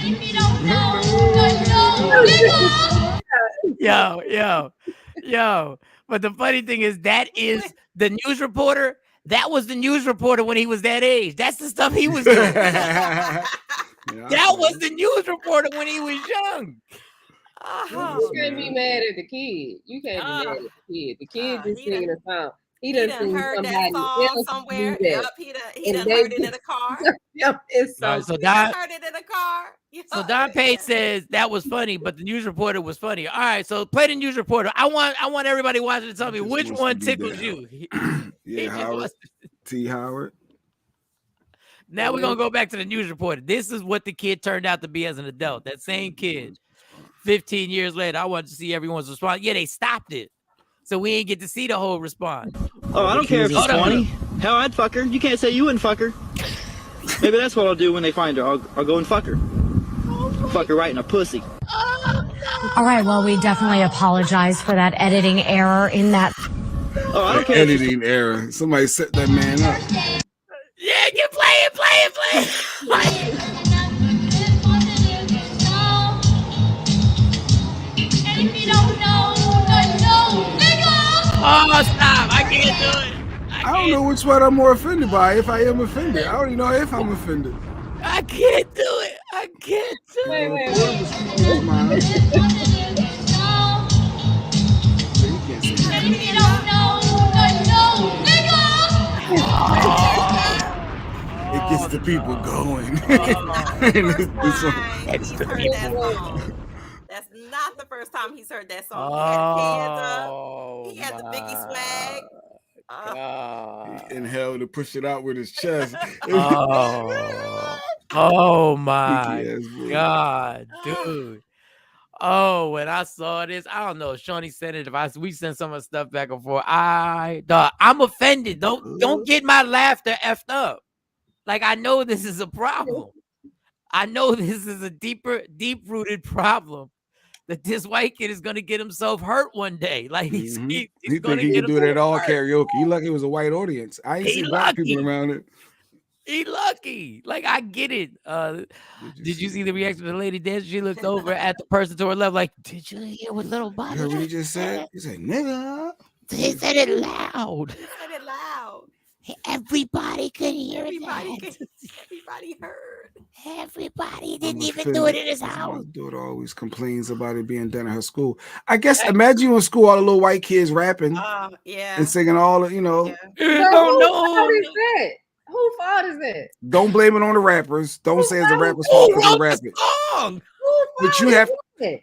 Yo. But the funny thing is that is the news reporter. That was the news reporter when he was that age. That's the stuff he was doing. That was the news reporter when he was young. You can't be mad at the kid. You can't be mad at the kid. The kid just singing a song. He done heard that song somewhere. Yep, he done heard it in the car. Yep, it's so. So Don heard it in the car. So Don Page says that was funny, but the news reporter was funny. All right, so play the news reporter. I want everybody watching to tell me which one tickles you. Yeah, Howard. T. Howard. Now we're gonna go back to the news reporter. This is what the kid turned out to be as an adult. That same kid. 15 years later, I wanted to see everyone's response. Yeah, they stopped it. So we ain't get to see the whole response. Oh, I don't care if she's 20. Hell, I'd fuck her. You can't say you wouldn't fuck her. Maybe that's what I'll do when they find her. I'll go and fuck her. Fuck her right in a pussy. All right, well, we definitely apologize for that editing error in that. Oh, I don't care. Editing error. Somebody set that man up. Yeah, you play it. Oh, stop. I can't do it. I don't know which one I'm more offended by, if I am offended. I don't even know if I'm offended. I can't do it. Wait. It gets the people going. That's not the first time he's heard that song. He had the Biggie swag. He inhaled to push it out with his chest. Oh my God, dude. Oh, when I saw this, I don't know. Shawnee sent it. We sent some of the stuff back and forth. I'm offended. Don't get my laughter effed up. Like, I know this is a problem. I know this is a deep-rooted problem that this white kid is going to get himself hurt one day. Like, he's going to he can do it at all karaoke. He lucky it was a white audience. I ain't see black people around it. He lucky. Like, I get it. Did you see the reaction of the lady dance? She looked over at the person to her left, like, did you hear what little Bobby You heard what he just said? He said, nigga. He said it loud. He said it loud. Everybody could hear Everybody that. everybody heard. Everybody didn't even do it in his house. My daughter always complains about it being done at her school. I guess imagine you in school, all the little white kids rapping yeah. and singing all the, you know. Whose fault is that? Whose fault is that? Don't blame it on the rappers. Don't say it's the rapper's fault because they rap it. But you have,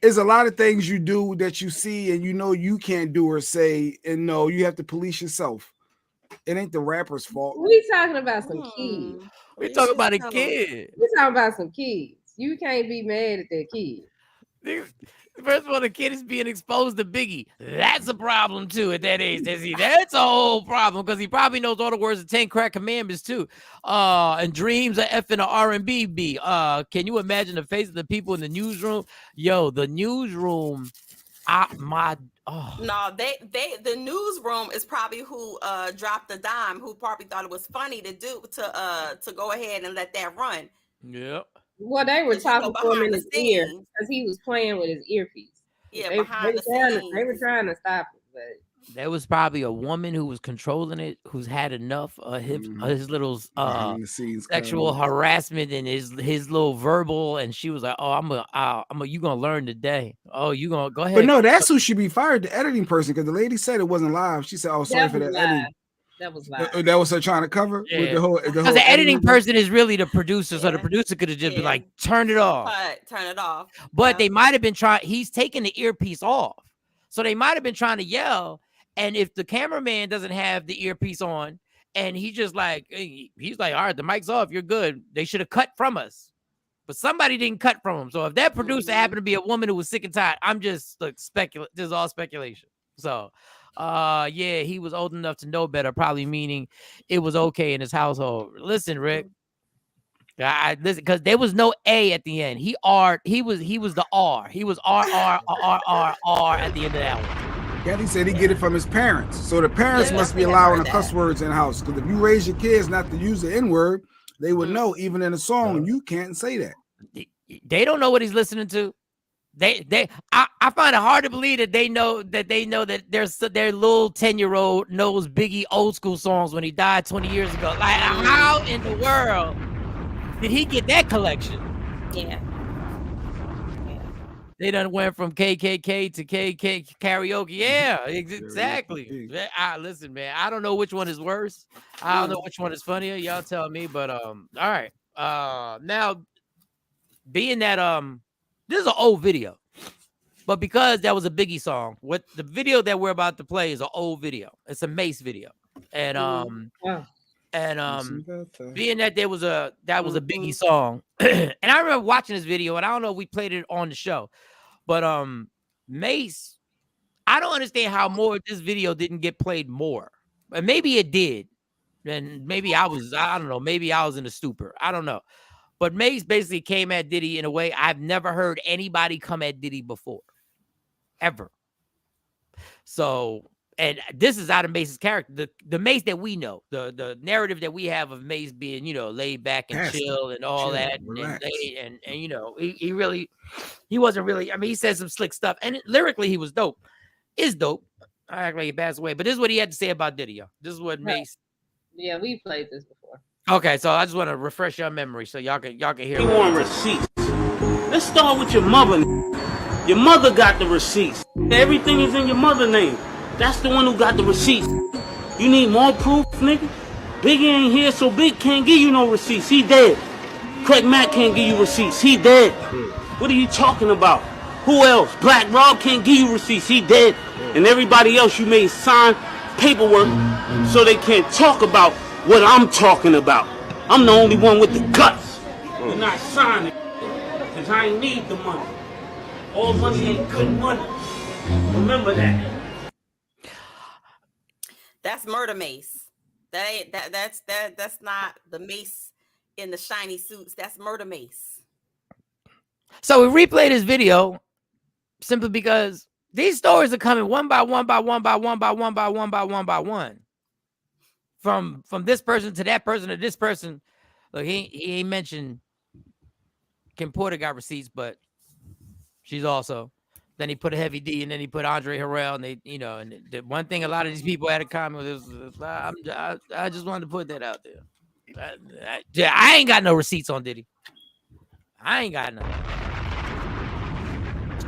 there's a lot of things you do that you see and you know you can't do or say, and no, you have to police yourself. It ain't the rapper's fault. We talking about some kids. We talking about a kid. We talking about some kids. You can't be mad at that kid. First of all, the kid is being exposed to Biggie. That's a problem too at that age. That's a whole problem because he probably knows all the words of 10 Crack Commandments too. And dreams are effing a R&B beat. Can you imagine the face of the people in the newsroom? Yo, the newsroom. No, the newsroom is probably who dropped the dime, who probably thought it was funny to go ahead and let that run. Yep. Well, they were talking to him in his ear because he was playing with his earpiece. Yeah, they were trying to stop it, but there was probably a woman who was controlling it, who's had enough of his little sexual harassment and his little verbal, and she was like, "Oh, you gonna learn today? Oh, you gonna go ahead." But no, that's who should be fired, the editing person, because the lady said it wasn't live. She said, "Oh, sorry for that editing." That was live. That was her trying to cover. Yeah. With the whole the editing person is really the producer, so the producer could have just been like, "Turn it off." Turn it off. But they might have been trying. He's taking the earpiece off, so they might have been trying to yell. And if the cameraman doesn't have the earpiece on, and he's like, all right, the mic's off, you're good. They should have cut from us, but somebody didn't cut from him. So if that producer happened to be a woman who was sick and tired, I'm just speculating. This is all speculation. So. Yeah, he was old enough to know better, probably meaning it was okay in his household. Listen, Rick, listen, because there was no A at the end. He was the R. He was R at the end of that one. Yeah, he said he get it from his parents. So the parents must be allowing the cuss words in the house. Because if you raise your kids not to use the N-word, they would know even in a song you can't say that. They don't know what he's listening to. I find it hard to believe that they know that their little 10-year-old knows Biggie old school songs when he died 20 years ago. Like, how in the world did he get that collection? Yeah. They done went from KKK to KK karaoke. Yeah, exactly. Listen, man, I don't know which one is worse. I don't know which one is funnier. Y'all tell me. But all right. Now, being that this is an old video, but because that was a Biggie song, what the video that we're about to play is an old video. It's a Mace video, and being that that was a Biggie song, and I remember watching this video, and I don't know if we played it on the show, but Mace, I don't understand how more of this video didn't get played more, but maybe it did, and maybe I don't know, maybe I was in a stupor, I don't know. But Mace basically came at Diddy in a way I've never heard anybody come at Diddy before, ever. So, and this is out of Mace's character, the Mace that we know, the narrative that we have of Mace being, laid back and chill and all that, and he wasn't really. I mean, he said some slick stuff, and lyrically he was dope. Is dope. I act like he passed away, but this is what he had to say about Diddy. Yo. This is what Mace. Yeah, we played this before. Okay, so I just want to refresh your memory so y'all can hear. You want receipts? Let's start with your mother. Your mother got the receipts. Everything is in your mother's name. That's the one who got the receipts. You need more proof, nigga? Biggie ain't here, so Big can't give you no receipts. He dead. Craig Mack can't give you receipts. He dead. What are you talking about? Who else? Black Rob can't give you receipts. He dead. And everybody else you made sign paperwork so they can't talk about what I'm talking about. I'm the only one with the guts. You're not signing, because I ain't need the money. All money ain't good money. Remember that. That's Murder Mace. That's not the Mace in the shiny suits. That's Murder Mace. So we replayed this video simply because these stories are coming one by one by one by one by one by one by one by one. From this person to that person to this person. Look, he ain't mentioned Kim Porter got receipts, but she's also. Then he put a Heavy D, and then he put Andre Harrell, and they, and the one thing a lot of these people had in common was I just wanted to put that out there. I ain't got no receipts on Diddy. I ain't got none.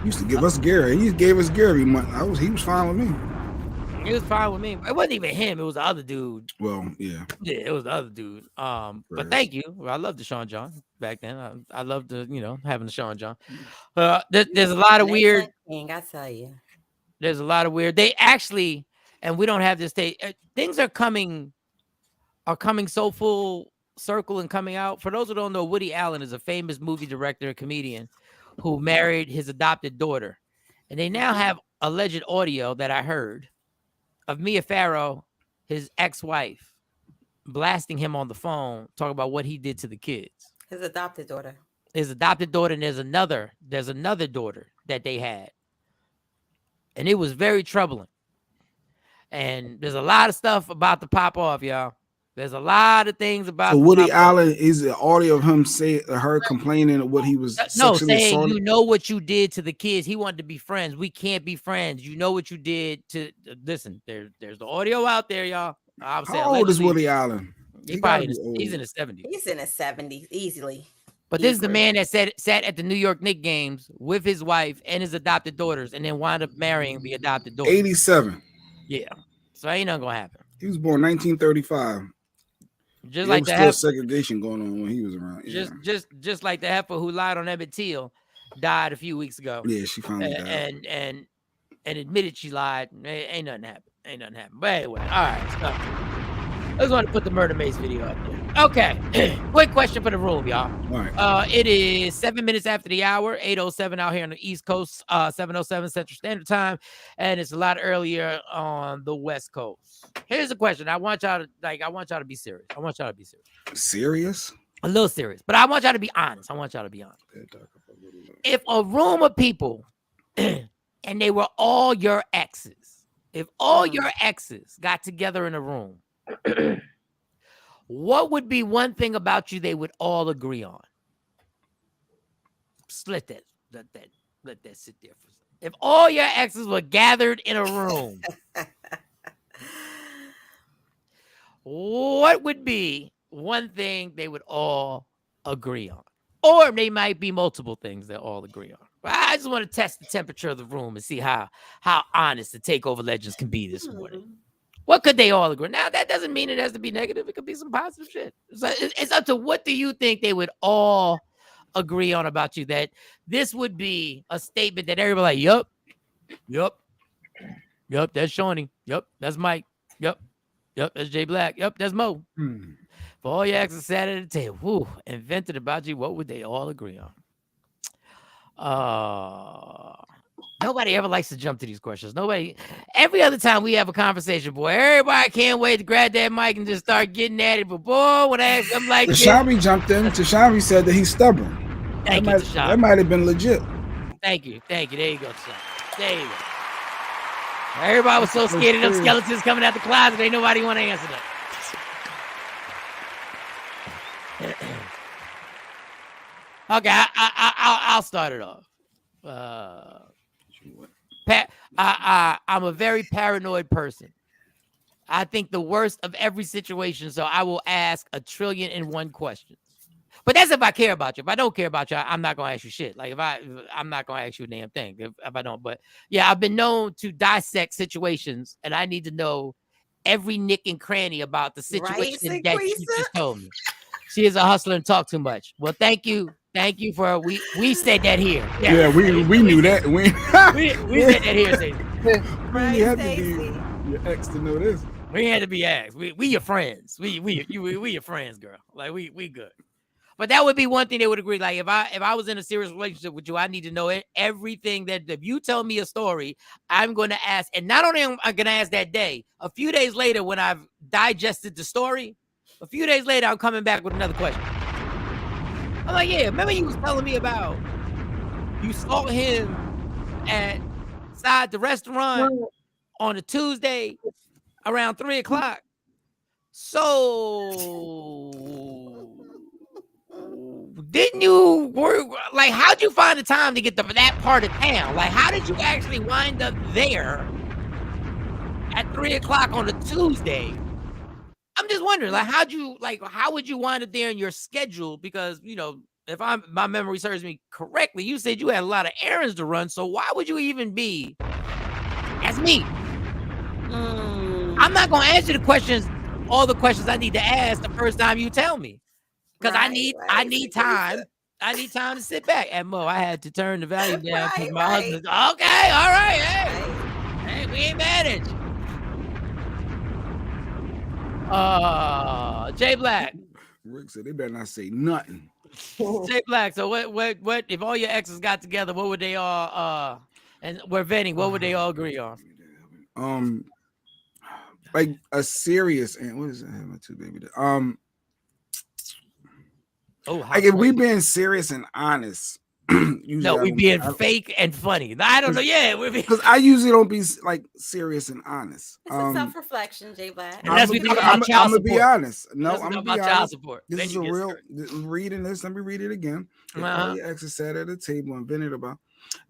He used to give us Gary. He gave us Gary money. He was fine with me. It was fine with me. It wasn't even him. It was the other dude. Well, yeah. Yeah, it was the other dude. But thank you. I loved the Sean John back then. I loved the, having the Sean John. There's a lot of weird. Thing, I tell you. There's a lot of weird. They actually, and we don't have this day. Things are coming so full circle and coming out. For those who don't know, Woody Allen is a famous movie director and comedian who married his adopted daughter, and they now have alleged audio that I heard of Mia Farrow, his ex-wife, blasting him on the phone, talking about what he did to the kids. His adopted daughter. His adopted daughter, and there's another daughter that they had. And it was very troubling. And there's a lot of stuff about to pop off, y'all. There's a lot of things about. So Woody Allen is the audio of him her complaining of what he was saying assaulted? You know what you did to the kids. He wanted to be friends. We can't be friends. You know what you did to. Listen, there's the audio out there, y'all. How old is Woody Allen? He's in his 70s. He's in his 70s easily. But this is the man that sat at the New York Knicks games with his wife and his adopted daughters, and then wound up marrying the adopted daughter. 87. Yeah, so ain't nothing gonna happen. He was born 1935. Just like that, segregation going on when he was around. Yeah. Just like the heifer who lied on Emmett Till died a few weeks ago. Yeah, she finally died. And admitted she lied. Ain't nothing happened. But anyway, all right. So I just want to put the Murder Mace video up there. Okay. Quick question for the room, y'all. All right. It is 7 minutes after the hour, 8:07 out here on the East Coast, 7:07 Central Standard Time, and it's a lot earlier on the West Coast. Here's a question. I want y'all to be serious. Serious? A little serious, but I want y'all to be honest. If a room of people and they were all your exes, if all your exes got together in a room, what would be one thing about you they would all agree on? Let that sit there for a second. If all your exes were gathered in a room, what would be one thing they would all agree on? Or they might be multiple things they all agree on. But I just want to test the temperature of the room and see how honest the Takeover Legends can be this morning. What could they all agree? Now, that doesn't mean it has to be negative. It could be some positive shit. So it's up to what do you think they would all agree on about you, that this would be a statement that everybody like, yup, that's Shawnee. Yup, that's Mike. Yup, that's Jay Black. Yup, that's Mo. For all your exes sat at the table, invented about you, what would they all agree on? Nobody ever likes to jump to these questions. Every other time we have a conversation, boy, everybody can't wait to grab that mic and just start getting at it. But boy, when I ask them like Tashabi jumped in. Tashabi said that he's stubborn. Thank you, Tashabi. That might have been legit. Thank you. There you go, Tashabi. There you go. Everybody was so scared of them skeletons coming out the closet. Ain't nobody want to answer that. Okay, I'll start it off. I'm a very paranoid person. I think the worst of every situation, so I will ask 1,000,001,001 questions. But that's if I care about you. If I don't care about you, I'm not gonna ask you shit. Like I'm not gonna ask you a damn thing if I don't. But yeah, I've been known to dissect situations, and I need to know every nick and cranny about the situation that you just told me. She is a hustler and talk too much. Well, thank you for we said that here. Yeah, we knew that. We said that here, Stacey. We had to be your ex to know this. We had to be asked. We your friends. We your friends, girl. Like we good. But that would be one thing they would agree. Like if I was in a serious relationship with you, I need to know everything that if you tell me a story, I'm going to ask. And not only am I going to ask that day, a few days later when I've digested the story, a few days later I'm coming back with another question. I'm like, yeah, remember you was telling me about you saw him at inside the restaurant on a Tuesday around 3:00. So didn't you work? Like, how'd you find the time to get to that part of town? Like, how did you actually wind up there at 3 o'clock on a Tuesday? I'm just wondering, like, how would you wind up there in your schedule? Because, you know, if my memory serves me correctly, you said you had a lot of errands to run. So why would you even be as me? I'm not gonna answer all the questions I need to ask the first time you tell me. Because I need time. I need time to sit back. And Mo, I had to turn the volume down because my husband's okay, all right, hey, we ain't mad at you. Jay Black. Rick said they better not say nothing. Jay Black. So what if all your exes got together, what would they all and we're venting, what would they all agree on? Like a serious and what is that? My two baby. Like if we being serious and honest. No, we being fake and funny. I don't know. Yeah, because I usually don't be like serious and honest. It's a self-reflection, Jay Black. Unless we talk about child support. I'm gonna be honest. No, I'm gonna be about honest. child support. This Then is you a get real started. reading this. Let me read it again. If all your exes sat at a table and vented about,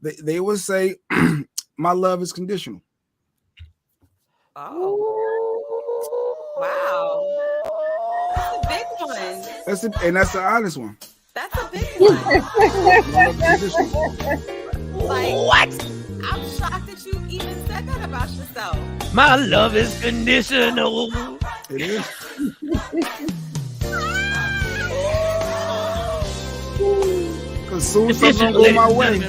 they would say, "My love is conditional." Oh, wow, that's a big one. That's the honest one. That's a big one. Like, what? I'm shocked that you even said that about yourself. My love is conditional. It is. Because soon something don't go my way.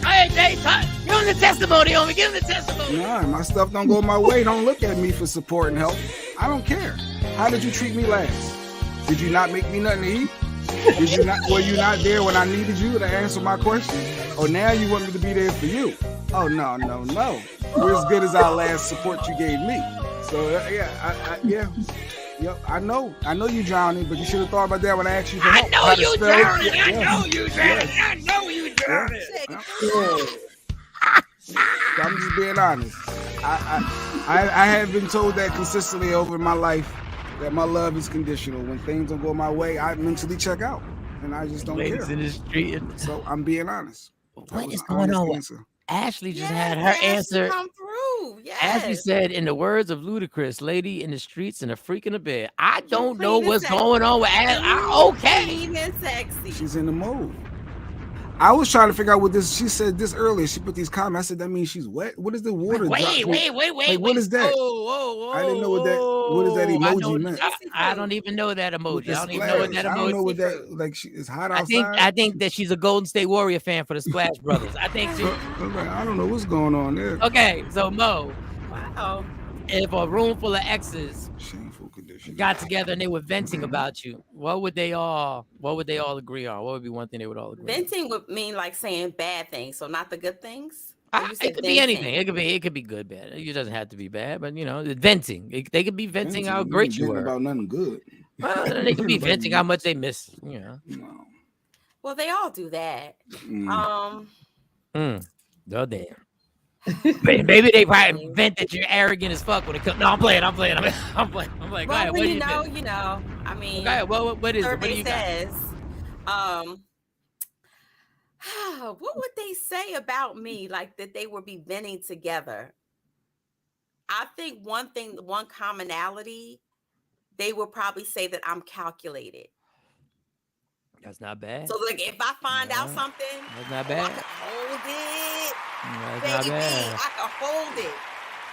Hey, give him the testimony, homie. Give him the testimony. Nah, my stuff don't go my way. Don't look at me for support and help. I don't care. How did you treat me last? Did you not make me nothing to eat? Were you not there when I needed you to answer my question? Or now you want me to be there for you? Oh no. We're as good as our last support you gave me. So yep. I know you drowning, but you should have thought about that when I asked you for help. I know you drowning. I know you drowning. I'm just being honest. I have been told that consistently over my life. That my love is conditional. When things don't go my way, I mentally check out, and I just don't Ladies care. In the street. So I'm being honest. What is going on? Ashley just had her answer. Come through. Yes. Ashley said, in the words of Ludacris, "Lady in the streets and a freak in the bed." I don't know what's going on with Ashley. Okay. Clean and sexy. She's in the mood. I was trying to figure out what this. She said this earlier. She put these comments. I said that means she's wet. What is the water? Wait. Like, what is that? Whoa. I didn't know what does that emoji meant. I don't even know that emoji. I don't even know what that emoji. I don't know what that like. It's hot outside. I think that she's a Golden State Warrior fan for the Splash Brothers. I think she. I don't know what's going on there. Okay, so Mo. Wow. If a room full of exes got together and they were venting about you, what would they all agree on? What would be one thing they would all agree on? Venting would mean like saying bad things, so not the good things. It could be anything. It could be good, bad. It doesn't have to be bad, but you know, venting. They could be venting how great you were. About nothing good. Well, they could be venting how much they miss. You know. No. Well, they all do that. Oh damn. Maybe they probably vent that you're arrogant as fuck when it comes. No, I'm playing. I'm like, well, go ahead, what you know. I mean, okay, what is it? survey What do you says, what would they say about me? Like that they would be venting together. I think one commonality, they will probably say that I'm calculated. That's not bad. So like if I find out something, that's not bad. I can hold it. That's Baby, not bad. I can hold it.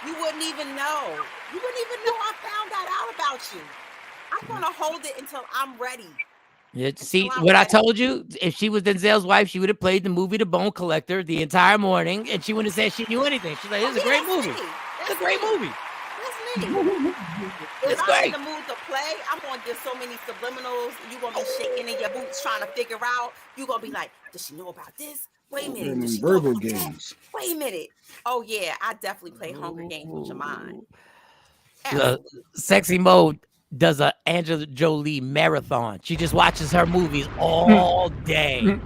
You wouldn't even know. You wouldn't even know I found that out about you. I'm gonna hold it until I'm ready. Yeah, see what I told you? If she was Denzel's wife, she would have played the movie The Bone Collector the entire morning, and she wouldn't have said she knew anything. She's like, "This is a great movie. It's a great movie. That's me. If I'm in the mood to play, I'm gonna give so many subliminals. You're gonna be shaking in your boots trying to figure out. You're gonna be like, does she know about this? Wait a minute. Does she know verbal about games. that? Wait a minute. Oh yeah, I definitely play Hunger Games with your mind. Sexy Mode does a Angela Jolie marathon. She just watches her movies all day.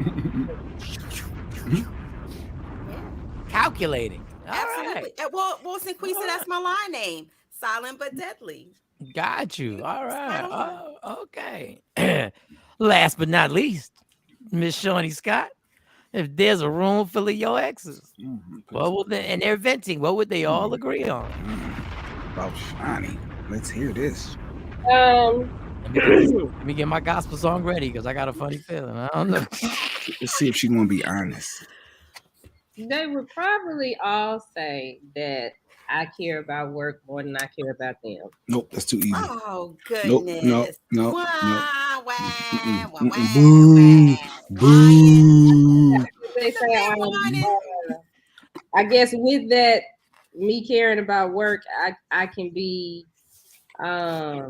Calculating. Absolutely. Right. Well, Sinquisa, that's my line name. Silent but deadly. Got you. All right. Okay. Last but not least, Miss Shawnee Scott. If there's a room full of your exes, what will they, and they're venting, what would they all agree on? About Shawnee. Let's hear this. Let me get my gospel song ready because I got a funny feeling. I don't know. Let's see if she's gonna be honest. They would probably all say that I care about work more than I care about them. Nope, that's too easy. Oh goodness! No. Wah, wah, wah, wah, Boo. Boo. They say, I guess with that, me caring about work, I can be, I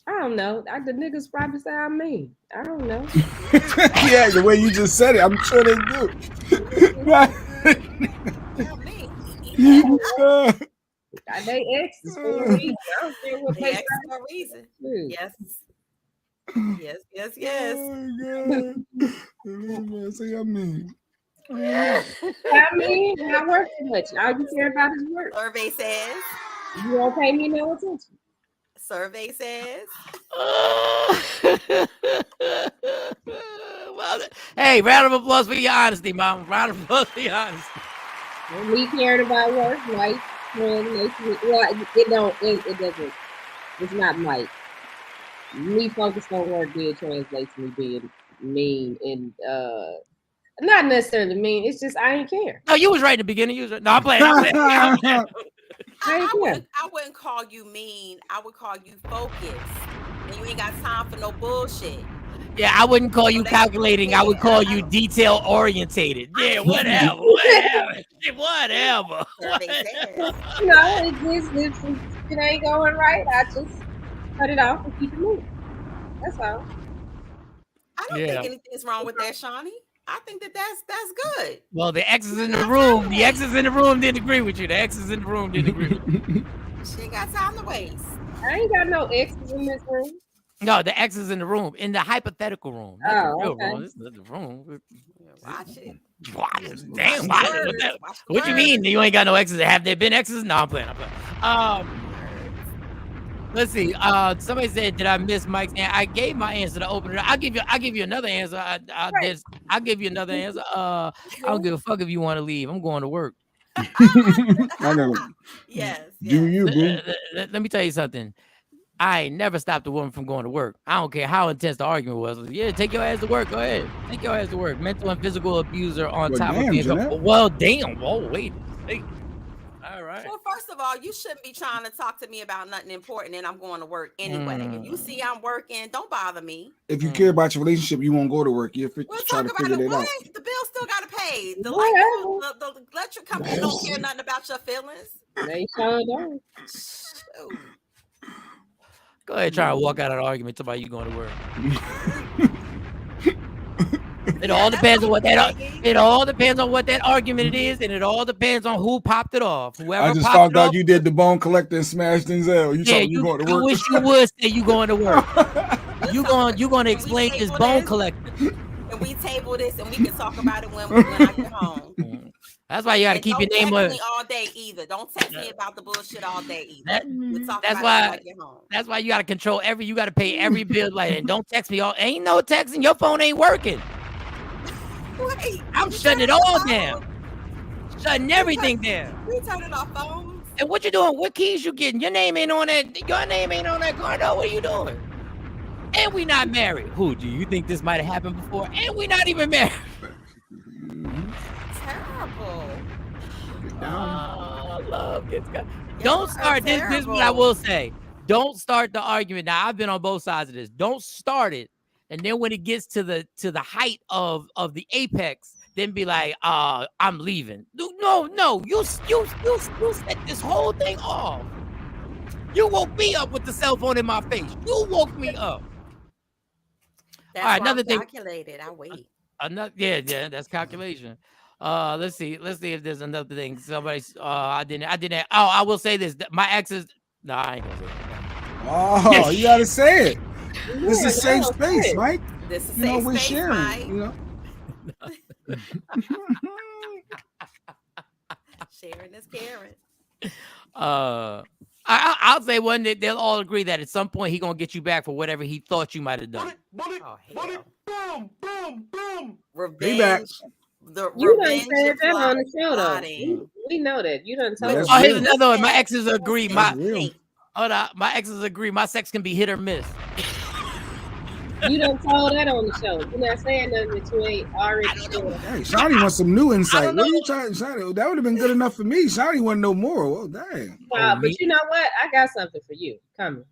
don't know. The niggas probably say I'm mean. I don't know. Yeah, the way you just said it, I'm sure they do. They exes for a reason. I don't care what they exes for a reason. Yes. Yes. Oh, say I mean. I work too much. All you care about is work. Survey says you don't pay me no attention. Survey says. Well, hey, round of applause for your honesty, Mom. Round of applause for your honesty. Me caring about work, like, it doesn't. It's not like me focused on work did translate to me being mean and not necessarily mean. It's just I ain't care. No, you was right in the beginning. You was right. No, I'm playing. I wouldn't call you mean. I would call you focused. And you ain't got time for no bullshit. Yeah, I wouldn't call you calculating. I would call you detail orientated. Yeah, whatever. Whatever. If it ain't going right, I just cut it off and keep it moving. That's all. I don't think anything's wrong with that, Shawnee. I think that's good. Well, the exes in the room. The exes in the room didn't agree with you. The exes in the room didn't agree with you. She got time to waste. I ain't got no exes in this room. No, the exes in the room, in the hypothetical room. Not the real room. This is the room. Watch it. Damn, what you mean? You ain't got no exes? Have there been exes? No, I'm playing. Let's see. Somebody said, "Did I miss Mike's?" And I gave my answer to open it. I'll give you another answer. I'll give you another answer. I don't give a fuck if you want to leave. I'm going to work. I know. Yes. Do you, boo? Let me tell you something. I ain't never stopped a woman from going to work. I don't care how intense the argument was. Yeah, take your ass to work. Go ahead. Take your ass to work. Mental and physical abuser on top of being. Well, damn. Whoa, wait. All right. Well, first of all, you shouldn't be trying to talk to me about nothing important, and I'm going to work anyway. If you see I'm working, don't bother me. If you care about your relationship, you won't go to work. You're we'll trying to figure it out. The bill still got to pay. The electric company don't care nothing about your feelings. They sure don't. Go ahead, try to walk out of the argument about you going to work. It all depends on what that. It all depends on what that argument it is, and it all depends on who popped it off. Whoever I just found out you did the bone collector and smashed Denzel. You going to work? I wish you would say you going to work. you going to explain this bone collector. And we table this, and we can talk about it when I get home. That's why you got to keep your name on. Don't text me all day either. Don't text me about the bullshit all day either. That's why you got to control you got to pay every bill. Like, and don't text me all. Ain't no texting. Your phone ain't working. Wait, I'm shutting it all down. Shutting everything down. We turning our phones. And what you doing? What keys you getting? Your name ain't on that. Your name ain't on that card. No, what are you doing? And we not married. Who do you think this might have happened before? And we not even married. Terrible. Love gets got. Don't start this. This is what I will say. Don't start the argument. Now I've been on both sides of this. Don't start it. And then when it gets to the height of the apex, then be like, I'm leaving. No, you set this whole thing off. You woke me up with the cell phone in my face. You woke me up. That's all right, another thing. Calculated. I wait. Yeah, that's calculation. Let's see if there's another thing. Somebody, I didn't. Oh, I will say this. My ex is. No, I ain't gonna say that. Oh, you gotta say it. This is a safe space, Mike. This is safe we're space, sharing. Mike. Sharing is caring. I'll say one that they'll all agree that at some point he gonna get you back for whatever he thought you might have done. Oh, hell. Boom, boom, boom. Revenge. The You done revenge said that plot, on the show, though. plotting. We know that. You done told That's Oh, us. here's real. another one. My exes agree. That's My real. hold on. My exes agree. My sex can be hit or miss. You done told that on the show. You're not saying nothing that you ain't already said. Hey, Shawnee wants some new insight. don't What are know. you trying, Shawnee? That would have been good enough for me. Shawnee want to know more. Well, dang. But you know what? I got something for you coming.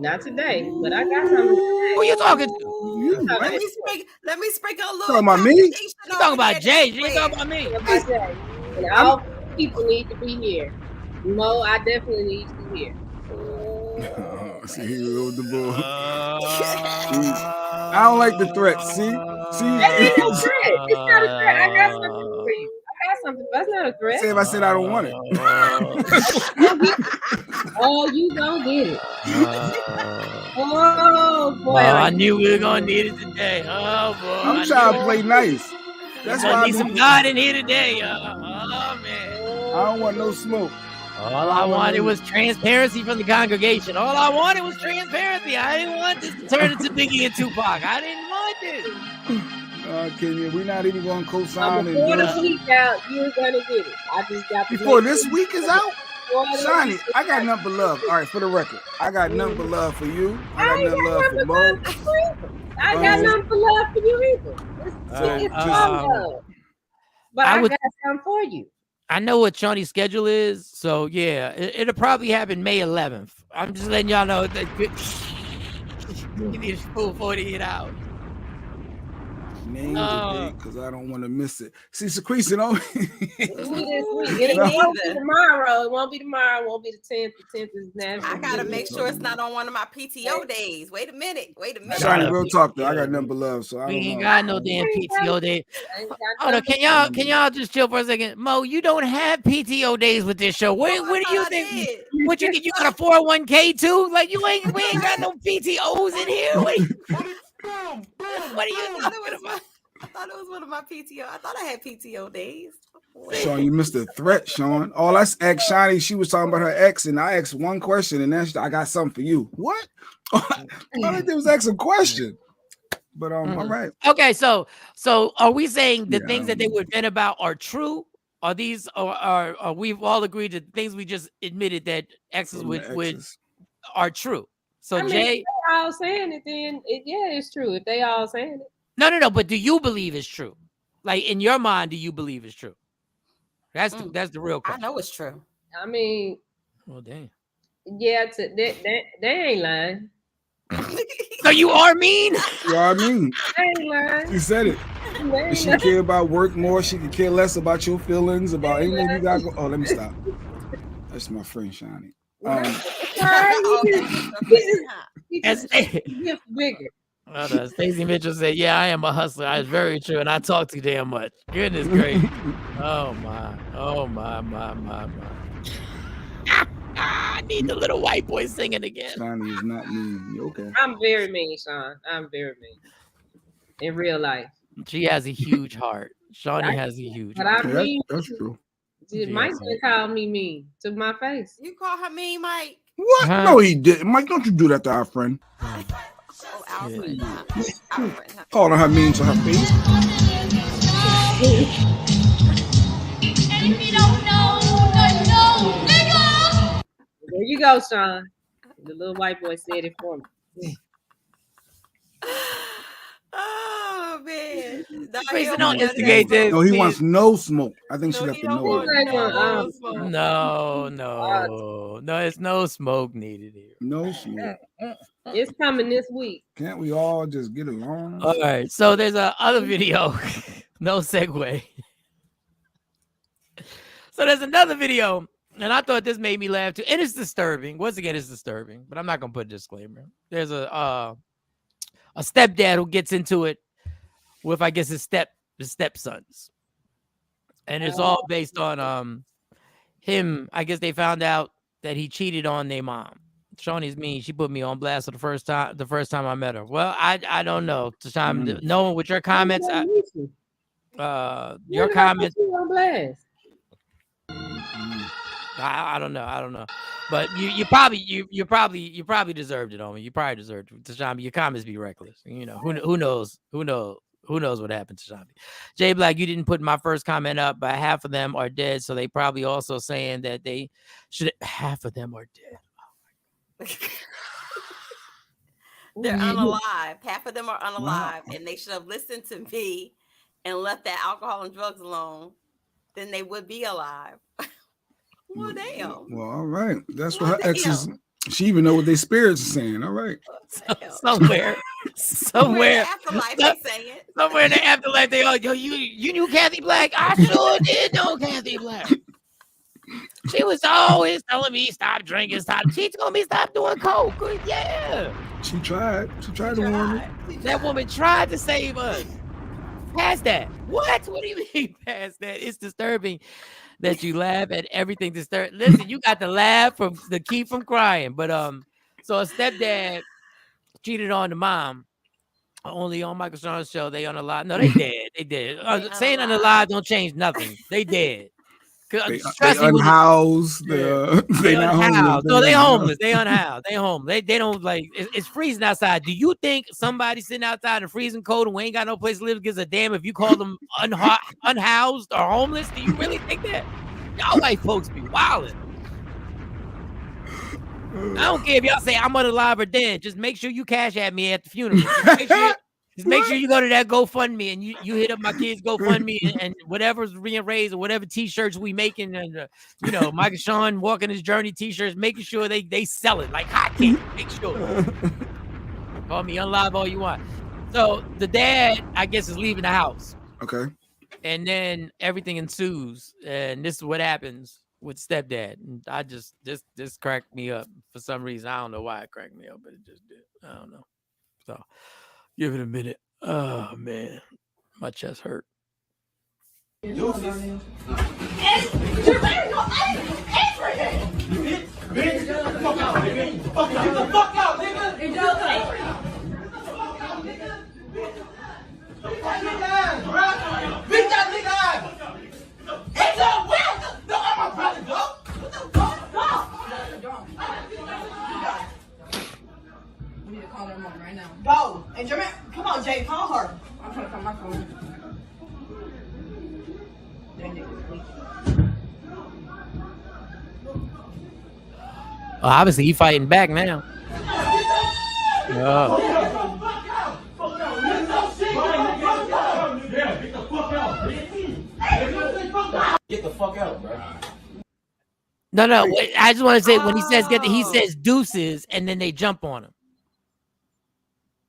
Not today, but I got something. Who you talking to? You, Let right? me sprinkle a little Talking about me? conversation You talking over about there Jay? this You ain't talking about me. About that. And all people need to be here. Mo, I definitely need you here. See, here goes the bull. I don't like the threat. See? That ain't no threat. It's not a threat. I got something for you. I got something. That's not a threat. Say if I said I don't want it. Oh, you gonna get it. Oh boy. I knew we were gonna need it today. Oh boy. I'm trying to play nice. That's why I need some God in here today. Oh man. I don't want no smoke. All I wanted was transparency from the congregation. All I wanted was transparency. I didn't want this to turn into Biggie and Tupac. I didn't want this. Kenya, we're not even going to co-sign. Before the week out, you're gonna get it. I just got to before this week is out? Shawnee, I got nothing but love. All right, for the record, I got nothing but love for you. I got nothing but love for Mo. I got nothing but love for you either. It's love. But I got something for you. I know what Shawnee's schedule is, so yeah, it'll probably happen May 11th. I'm just letting y'all know that you need a full 48 hours. Name the date because I don't want to miss it. See, Secretion, It won't be tomorrow. It won't be tomorrow. It won't be the 10th. The 10th is national. I gotta make sure it's not on one of my PTO days. Wait a minute. Shawnee, real talk though. I got nothing but love, so I don't We ain't know. got no damn PTO day. Hold on, can y'all just chill for a second? Mo, you don't have PTO days with this show. What do you think? What you think? You got a 401k too? Like we ain't got no PTOs in here. What are you talking about? I thought it was one of my PTO. I thought I had PTO days. Sean, you missed a threat, Sean. All I asked Shawnee, she was talking about her ex, and I asked one question, and then I got something for you. What? All I did was ask a question. But all right. Okay, so are we saying the things that they would vent about are true? Are these are we've all agreed that things we just admitted that exes would are true? So I mean, Jay, if they all saying it, then it's true. If they all saying it. No. But do you believe it's true? Like in your mind, do you believe it's true? That's the real question. I know it's true. I mean, well, damn. Yeah, they ain't lying. So you are mean? You are mean. I ain't lying. You said it. If she care about work more, she could care less about your feelings, about anything you got. Oh, let me stop. That's my friend Shawnee. Bigger. Stacey Mitchell said, "Yeah, I am a hustler. That's very true, and I talk too damn much. Goodness gracious! Oh my! I need the little white boy singing again." Shawnee is not mean. You okay? I'm very mean, Sean. I'm very mean in real life. She has a huge heart. Shawnee has a huge but heart. I mean, that's true. Mike called me mean to my face. You call her mean, Mike? What? No, he didn't. Mike, don't you do that to our friend. Calling her mean to her face. There you go, Sean. The little white boy said it for me. Oh man! Please don't instigate this. No, he wants no smoke. I think she left the no. No, it's no smoke needed here. No smoke. It's coming this week. Can't we all just get along? All right. So there's a other video. No segue. So there's another video, and I thought this made me laugh too. And it's disturbing. Once again, it's disturbing, but I'm not gonna put a disclaimer. There's a stepdad who gets into it with, I guess, his stepsons, and it's all based on him. I guess they found out that he cheated on their mom. Shawnee's mean. She put me on blast for the first time I met her. Well, I don't know. Knowing with your comments, your comments. On blast. I don't know. But you probably deserved it, homie. You probably deserved it. Tashambi, your comments be reckless. You know, who knows what happened to Tashambi. Jay Black, you didn't put my first comment up, but half of them are dead. So they probably also saying that they should half of them are dead. Oh They're unalive. Half of them are unalive, and they should have listened to me and left that alcohol and drugs alone. Then they would be alive. Well, damn. Well, all right. That's what her exes. She even know what their spirits are saying. All right. Somewhere in the afterlife, they saying. Somewhere in the afterlife, they all yo, you knew Kathy Black. I sure did know Kathy Black. She was always telling me stop drinking, stop. She told me stop doing coke. Yeah. She tried to warn me. That woman tried to save us. Past that. What? What do you mean past that? It's disturbing that you laugh at everything disturbing. Listen, you got to laugh to keep from crying. But so a stepdad cheated on the mom. Only on Michael Shawn's show, they unalive. No, they dead. They dead. Saying unalive don't change nothing. They dead. They unhoused. They not homeless. No, they homeless. They unhoused. They homeless. They don't like. It's freezing outside. Do you think somebody sitting outside in freezing cold and we ain't got no place to live gives a damn if you call them unhoused or homeless? Do you really think that? Y'all white folks be wilding. I don't care if y'all say I'm unalive or dead. Just make sure you cash at me at the funeral. Just make sure you go to that GoFundMe and you hit up my kids' GoFundMe and whatever's being raised or whatever T-shirts we making and Michael Shawn walking his journey T-shirts, making sure they sell it like hotcakes. Make sure. Call me unalive all you want. So the dad, I guess, is leaving the house. Okay. And then everything ensues, and this is what happens with stepdad. And I just this cracked me up for some reason. I don't know why it cracked me up, but it just did. I don't know. So. Give it a minute. Oh man, my chest hurt. Call her mom right now. Go. And Jermaine, come on, Jay, call her. I'm trying to call my phone. Well, obviously, he fighting back now. Oh. Get the fuck out, bro. No. I just want to say when he says he says deuces, and then they jump on him.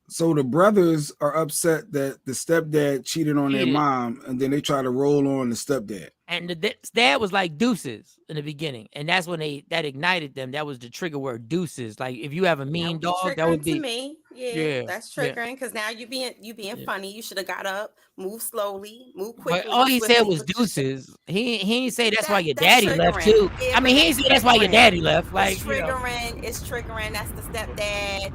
So the brothers are upset that the stepdad cheated on their mom, and then they try to roll on the stepdad. And the dad was like deuces in the beginning, and that's when that ignited them. That was the trigger word, deuces. Like if you have a mean dog, that would be to me. Yeah, that's triggering because now you being funny. You should have got up, move slowly, move quickly. But all he said was deuces. He ain't say that's why your daddy left too. Yeah, I mean, he ain't say that's why your daddy left. Like it's triggering. It's triggering. That's the stepdad.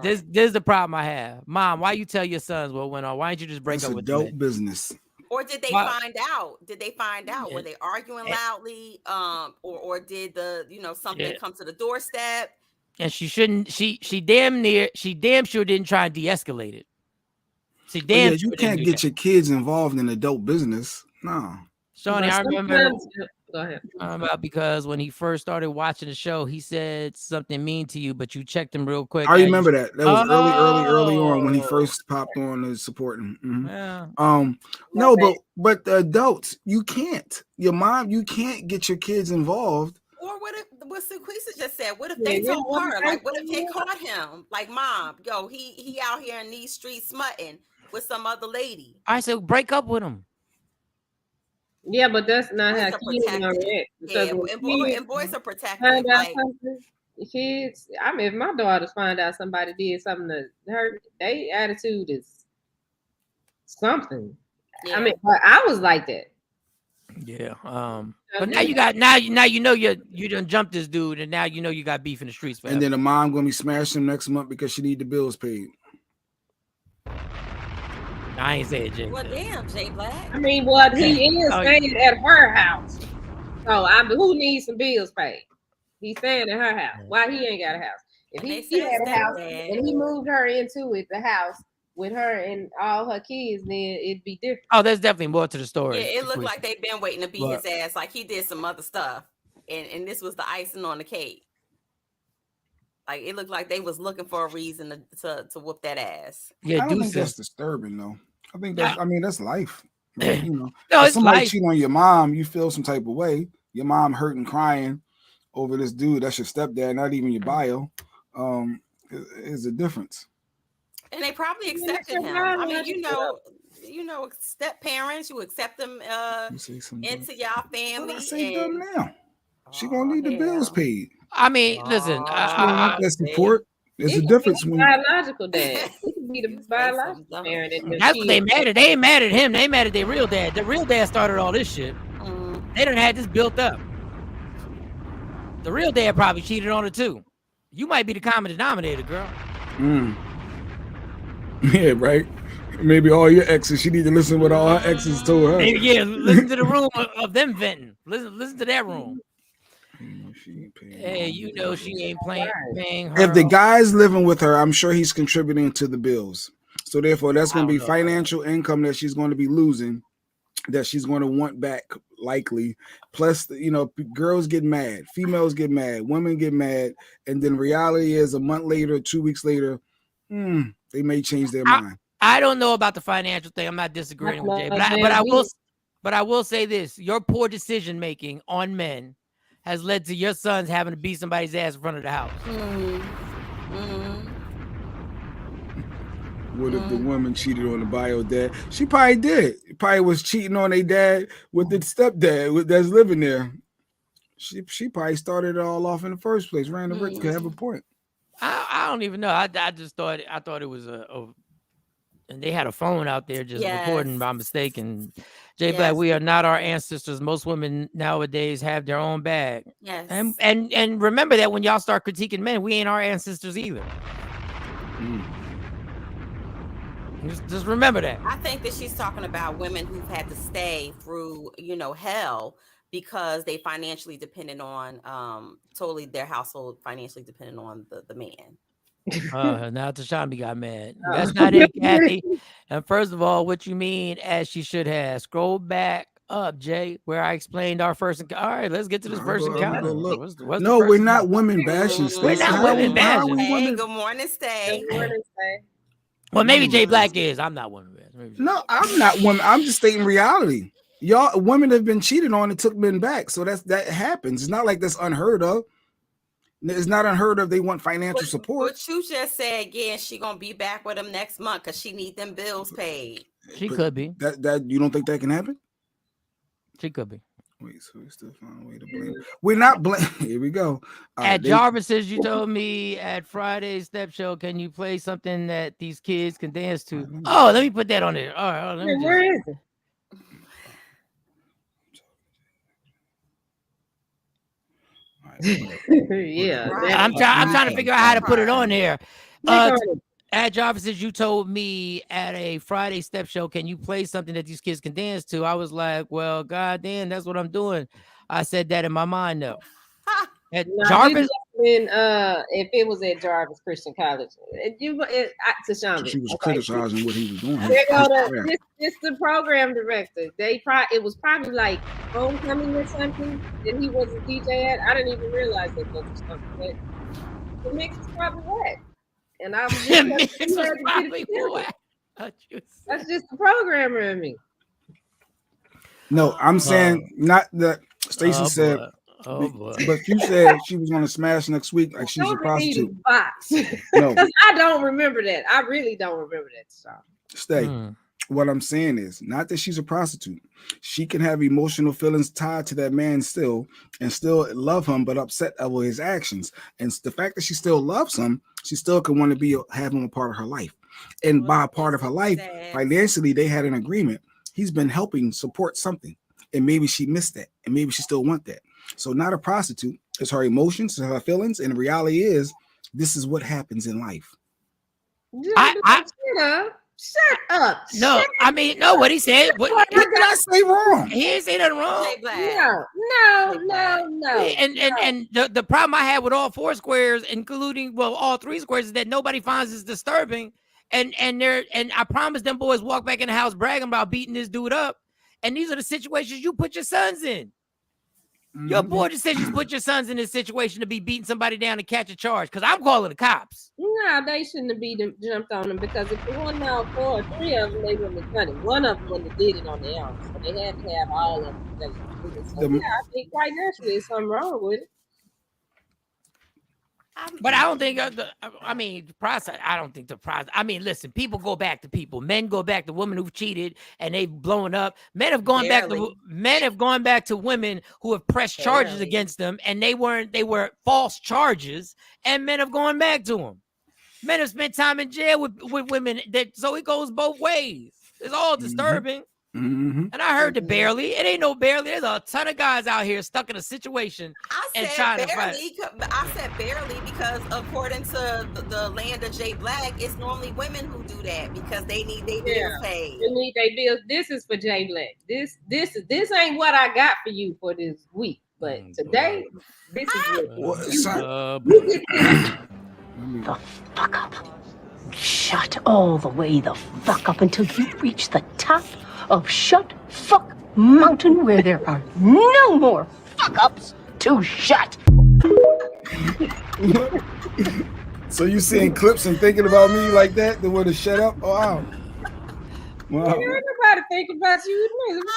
This is the problem I have. Mom, why you tell your sons what went on? Why didn't you just break up with them? It's adult business. Or did they find out? Did they find out? Were they arguing loudly? Or did something come to the doorstep? And she shouldn't. She damn sure didn't try and de-escalate it. She damn sure you can't get your kids involved in adult business. No. Shawnee, I remember. Go ahead. About because when he first started watching the show, he said something mean to you, but you checked him real quick. I remember that. That was early on when he first popped on as supporting. Mm-hmm. Yeah. No, but the adults, you can't. Your mom, you can't get your kids involved. Or what Sequisa just said? What if they told her? Like, what if they caught him? Like, mom, yo, he out here in these streets smutting with some other lady. I said, break up with him. Yeah, but that's not how kids are react. Yeah, and boys are protected. Like, kids, I mean, if my daughters find out somebody did something to her, their attitude is something. Yeah. I mean, but I was like that. Yeah. But now you know you done jumped this dude, and now you know you got beef in the streets. Forever. And then the mom gonna be smashing him next month because she need the bills paid. I ain't saying Jay. Well, damn, Jay Black. I mean, what he is staying at her house. So who needs some bills paid? He's staying in her house. Why he ain't got a house? If he had a house and he moved her into the house with her and all her kids, then it'd be different. Oh, there's definitely more to the story. Yeah, it looked like they've been waiting to beat his ass. Like he did some other stuff, and this was the icing on the cake. Like it looked like they was looking for a reason to whoop that ass. Yeah, I don't think that's disturbing though. I think that's that's life. Right? You know, no, if it's somebody life. cheat on your mom, you feel some type of way. Your mom hurting, crying over this dude. That's your stepdad, not even your bio. Is a difference. And they probably accepted him. I mean, you know, step parents, you accept them into y'all family. What I say dumb now? She gonna need the bills paid. I mean, listen, she don't want that support. There's a difference when biological dad. It could be the biological parent. That's what they mad at. They ain't mad at him. They mad at their real dad. The real dad started all this shit. They done had this built up. The real dad probably cheated on her too. You might be the common denominator, girl. Yeah, right. Maybe all your exes. She need to listen what all her exes told her. Maybe, yeah, listen to the room of them venting. Listen to that room. Hey, you know she ain't paying her. If the guy's living with her, I'm sure he's contributing to the bills. So therefore, that's going to be financial income that she's going to be losing, that she's going to want back likely. Plus, you know, girls get mad, females get mad, women get mad, and then reality is a month later, 2 weeks later, they may change their mind. I don't know about the financial thing. I'm not disagreeing with Jay, but I will say this: your poor decision making on men has led to your sons having to beat somebody's ass in front of the house. What if the woman cheated on the bio dad? She probably did. Probably was cheating on a dad with the stepdad that's living there. She probably started it all off in the first place. Random Rick could have a point. I don't even know. I just thought it was and they had a phone out there just recording by mistake. And Jay Black, we are not our ancestors. Most women nowadays have their own bag. Yes. And remember that when y'all start critiquing men, we ain't our ancestors either. Just remember that. I think that she's talking about women who've had to stay through, you know, hell because they financially dependent on totally their household financially dependent on the man. Now Tashami got mad. That's not it, Kathy. And first of all, what you mean as she should have. Scroll back up, Jay, where I explained our first encounter. All right, let's get to this first encounter. No, we're not women bashing. We're not women bashing. Hey, good morning, Stay. Good morning, Stay. Well, maybe Jay Black is. I'm not women bashing. No, I'm not women. I'm just stating reality. Y'all, women have been cheated on and took men back. So that happens. It's not like that's unheard of. It's not unheard of. They want financial support. But you just said again, she gonna be back with him next month because she need them bills paid. She could be. That you don't think that can happen? She could be. Wait, so we still find a way to blame. We're not blaming. Here we go. At Jarvis's, you told me at Friday's Step Show, can you play something that these kids can dance to? Oh, let me put that on there. All right, let me where is it? Yeah, I'm trying to figure out how to put it on there. At Jarvis's, you told me at a Friday Step Show, can you play something that these kids can dance to? I was like, well, goddamn, that's what I'm doing. I said that in my mind though. At Jarvis, if it was at Jarvis Christian College, she was criticizing what he was doing. This the program director. It was probably like homecoming or something that he was a DJ at. I didn't even realize that was something. But the mix is probably wet, and I was that's just the programmer in me. No, I'm saying not that Stacey said. But you said she was going to smash next week like she's a prostitute. No, I don't remember that. I really don't remember that song. Stay. What I'm saying is not that she's a prostitute. She can have emotional feelings tied to that man still and still love him, but upset over his actions. And the fact that she still loves him, she still can want to have him a part of her life. And by a part of her life, financially, they had an agreement. He's been helping support something. And maybe she missed that. And maybe she still want that. So not a prostitute. It's her emotions, her feelings. And the reality is, this is what happens in life. Shut up. No, I mean, no, what he said. What did I say wrong? He didn't say nothing wrong. No. And the problem I had with all 4 squares, including all 3 squares, is that nobody finds this disturbing. And I promise them boys walk back in the house bragging about beating this dude up. And these are the situations you put your sons in. Your poor decisions put your sons in this situation to be beating somebody down and catch a charge. Because I'm calling the cops. No, they shouldn't have jumped on them, because if it wasn't all 4 or 3 of them, they wouldn't have done it. One of them wouldn't have did it on their own. So they had to have all of them. So yeah, I think quite naturally there's something wrong with it. But I don't think, process. I don't think the process. I mean, listen, people go back to people. Men go back to women who've cheated and they've blown up. Men have gone back to women who have pressed charges against them, and they were false charges, and men have gone back to them. Men have spent time in jail with women. So it goes both ways. It's all disturbing. And I heard the barely. It ain't no barely. There's a ton of guys out here stuck in a situation and trying to fight. I said barely because according to the land of Jay Black, it's normally women who do that because they need their bills paid. They need their bills. This is for Jay Black. This ain't what I got for you for this week. But today, this is what the fuck up. Shut all the way the fuck up until you reach the top of Shut Fuck Mountain, where there are no more fuck ups to shut. So you seeing clips and thinking about me like that? The way to shut up? Oh, wow. Wow. Ain't nobody think about you.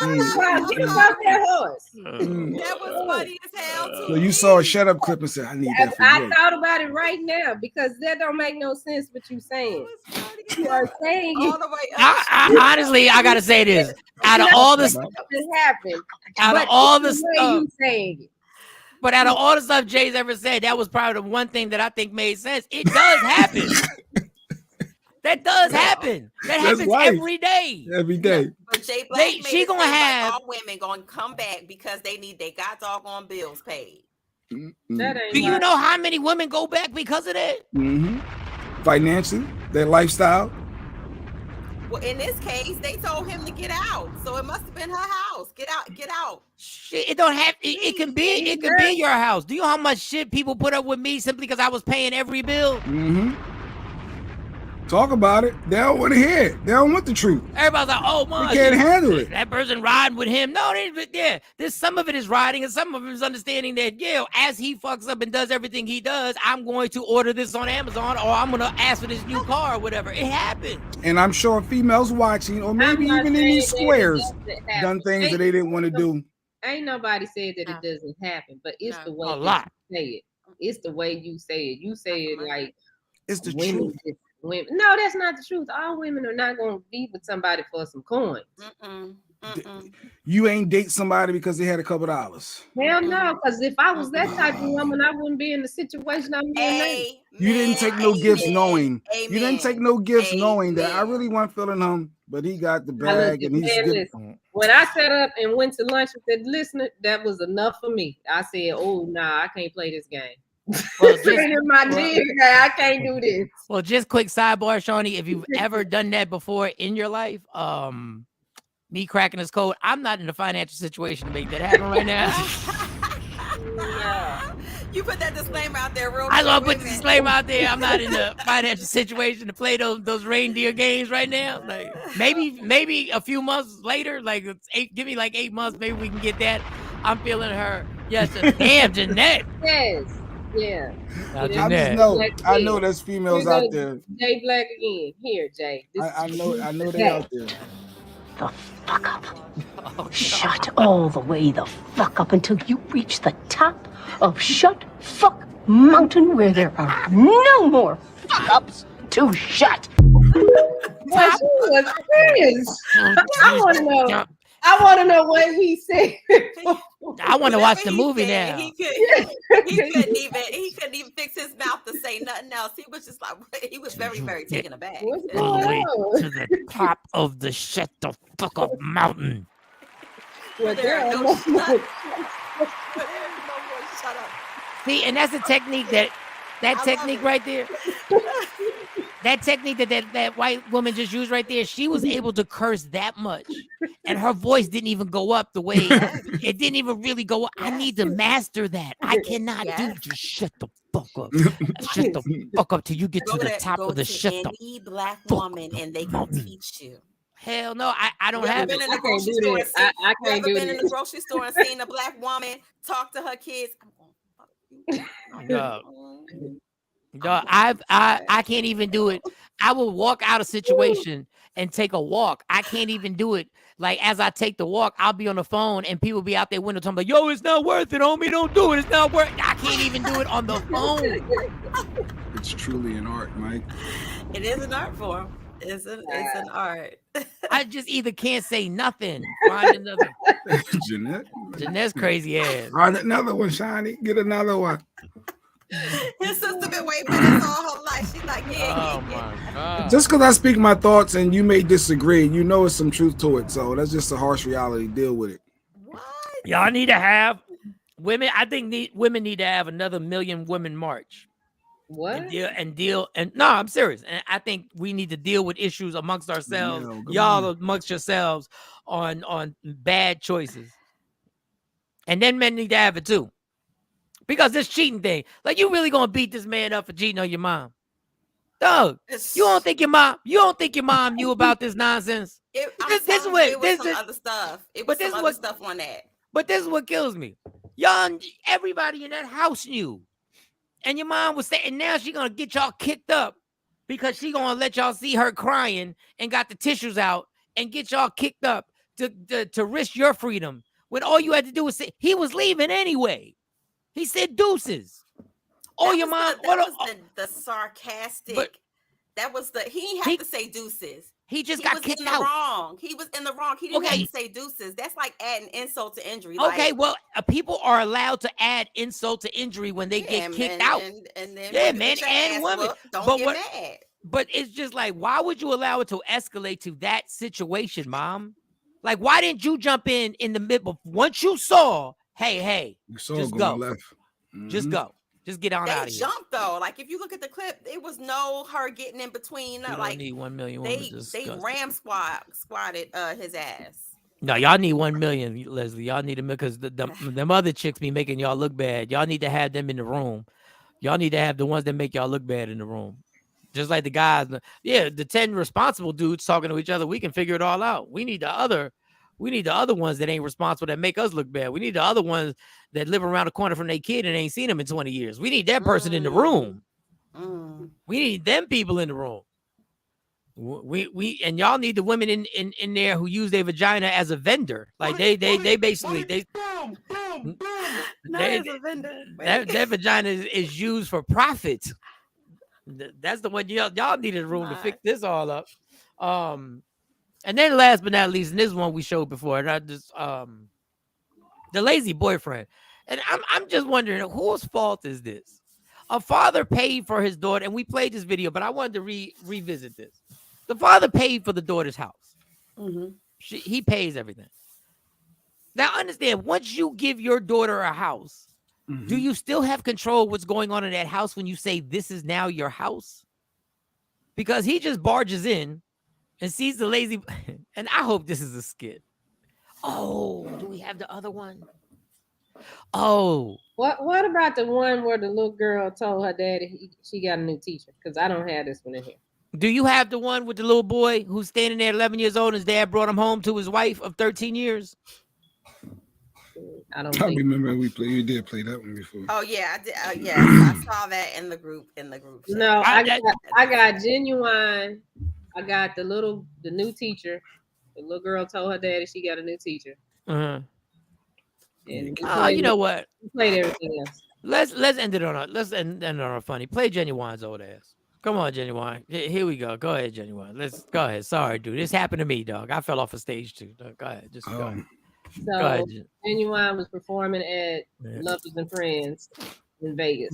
Get about that horse. That was funny as hell too. So you saw a shut up clip and said, I need that for I thought about it right now because that don't make no sense what you saying. You are saying all the way up. I honestly, I gotta say this. Out of all the stuff that happened, out of all the stuff, stuff, you saying it. But out of all the stuff Jay's ever said, that was probably the one thing that I think made sense. It does happen. That does happen. That happens every day. Every day. But Jay Black she gonna have all women gonna come back because they need their god doggone bills paid. Do you know how many women go back because of that? Financially, their lifestyle. Well, in this case, they told him to get out, so it must have been her house. Get out. Shit, it don't have. It can be your house. Do you know how much shit people put up with me simply because I was paying every bill? Talk about it. They don't want to hear it. They don't want the truth. Everybody's like, "Oh my, they can't handle it." That person riding with him. No, there's some of it is riding, and some of it is understanding that as he fucks up and does everything he does, I'm going to order this on Amazon, or I'm gonna ask for this new car, or whatever. It happens. And I'm sure females watching, or maybe even in these squares, done things that they didn't want to do. Ain't nobody said that it doesn't happen, but it's the way you say it. It's the way you say it. You say it like it's the truth. Women. No, that's not the truth. All women are not going to be with somebody for some coins. You ain't date somebody because they had a couple dollars. Hell no, because if I was that type of woman, I wouldn't be in the situation I'm in now. You didn't take no gifts knowing. You didn't take no gifts knowing that I really wasn't feeling him, but he got the bag and he's good. When I set up and went to lunch with that listener, that was enough for me. I said, "Oh, nah, I can't play this game." I can't do this. Well, just quick sidebar, Shawnee. If you've ever done that before in your life, me cracking this code, I'm not in a financial situation to make that happen right now. You put that disclaimer out there, real quick. I gonna put the disclaimer out there. I'm not in a financial situation to play those reindeer games right now. Like maybe a few months later, like give me like 8 months, maybe we can get that. I'm feeling her. Yes, damn, Jeanette. Yes. Yeah. I know there's females out there. Jay Black again. Here, Jay. I know they're out there. The fuck up. Shut all the way the fuck up until you reach the top of Shut Fuck Mountain, where there are no more fuck ups to shut. I want to know what he said. I want to watch the movie now. He couldn't even fix his mouth to say nothing else. He was just like, he was very, very taken aback. All the way to the top of the Shut the Fuck Up Mountain. Shut up. See, and that's a technique that That technique right there. That technique that white woman just used right there, she was able to curse that much. And her voice didn't even go up the way it didn't even really go up. I need to master that. I cannot do just shut the fuck up. Shut the fuck up till you get to the top of the shut the any black woman and they can teach you. Hell no, I don't have been it. in the grocery store. I can't do been in the grocery store and seen a black woman talk to her kids? Dog, I can't even do it. I will walk out of situation and take a walk. I can't even do it. Like as I take the walk, I'll be on the phone and people be out their window talking like, "Yo, it's not worth it, homie. Don't do it. It's not worth it." I can't even do it on the phone. It's truly an art, Mike. It is an art form. It's an art. I just either can't say nothing. Find another. Jeanette's crazy ass. Find another one, Shiny. Get another one. His sister been waiting for this all her life. She's like, yeah. My God. Just because I speak my thoughts and you may disagree, you know it's some truth to it. So that's just a harsh reality. Deal with it. Y'all need to have women. I think women need to have another million women march. What? And deal. No, I'm serious. And I think we need to deal with issues amongst ourselves. Y'all amongst yourselves on bad choices. And then men need to have it too. Because this cheating thing, like you really gonna beat this man up for cheating on your mom? Dog, you don't think your mom knew about this nonsense? It was some other stuff. It was some other stuff on that. But this is what kills me. Y'all, everybody in that house knew. And your mom was saying, now she gonna get y'all kicked up because she gonna let y'all see her crying and got the tissues out and get y'all kicked up to risk your freedom when all you had to do was say he was leaving anyway. He said deuces. Oh, your mom. That was the sarcastic. That was he didn't have to say deuces. He got kicked out. Wrong. He was in the wrong. He didn't have to say deuces. That's like adding insult to injury. Okay, well, people are allowed to add insult to injury when they get kicked out. And then yeah, man and women. Don't get mad. But it's just like, why would you allow it to escalate to that situation, Mom? Like, why didn't you jump in the middle? Once you saw, hey, just go. Left. Just go. Just get on out of here. They jumped though. Like if you look at the clip, it was no her getting in between. You Like don't need 1 million. They ram squatted his ass. No, y'all need 1 million, Leslie. Y'all need a million because them other chicks be making y'all look bad. Y'all need to have them in the room. Y'all need to have the ones that make y'all look bad in the room. Just like the guys. Yeah, the 10 responsible dudes talking to each other. We can figure it all out. We need the other ones that ain't responsible that make us look bad. We need the other ones that live around the corner from their kid and ain't seen them in 20 years. We need that person in the room. We need them people in the room. We and y'all need the women in there who use their vagina as a vendor. Like they basically that vagina is used for profit. That's the one y'all needed a room to fix this all up. And then last but not least, and this is one we showed before, and I just the lazy boyfriend. And I'm just wondering, whose fault is this? A father paid for his daughter, and we played this video, but I wanted to revisit this. The father paid for the daughter's house. He pays everything. Now understand, once you give your daughter a house, do you still have control of what's going on in that house when you say this is now your house? Because he just barges in and sees the lazy, and I hope this is a skit. Oh, do we have the other one? Oh. What about the one where the little girl told her daddy she got a new teacher? Because I don't have this one in here. Do you have the one with the little boy who's standing there 11 years old and his dad brought him home to his wife of 13 years? I remember we did play that one before. Oh yeah, I did. I saw that in the group. No, I got Genuine. I got the new teacher. The little girl told her daddy she got a new teacher. And you know what? We played everything else. Let's end it on a funny. Play Genuine's old ass. Come on, Genuine. Here we go. Go ahead, Genuine. Let's go ahead. Sorry, dude. This happened to me, dog. I fell off a stage too. Dog. Go ahead. Just go ahead. So go ahead. Genuine was performing at Lovers and Friends in Vegas.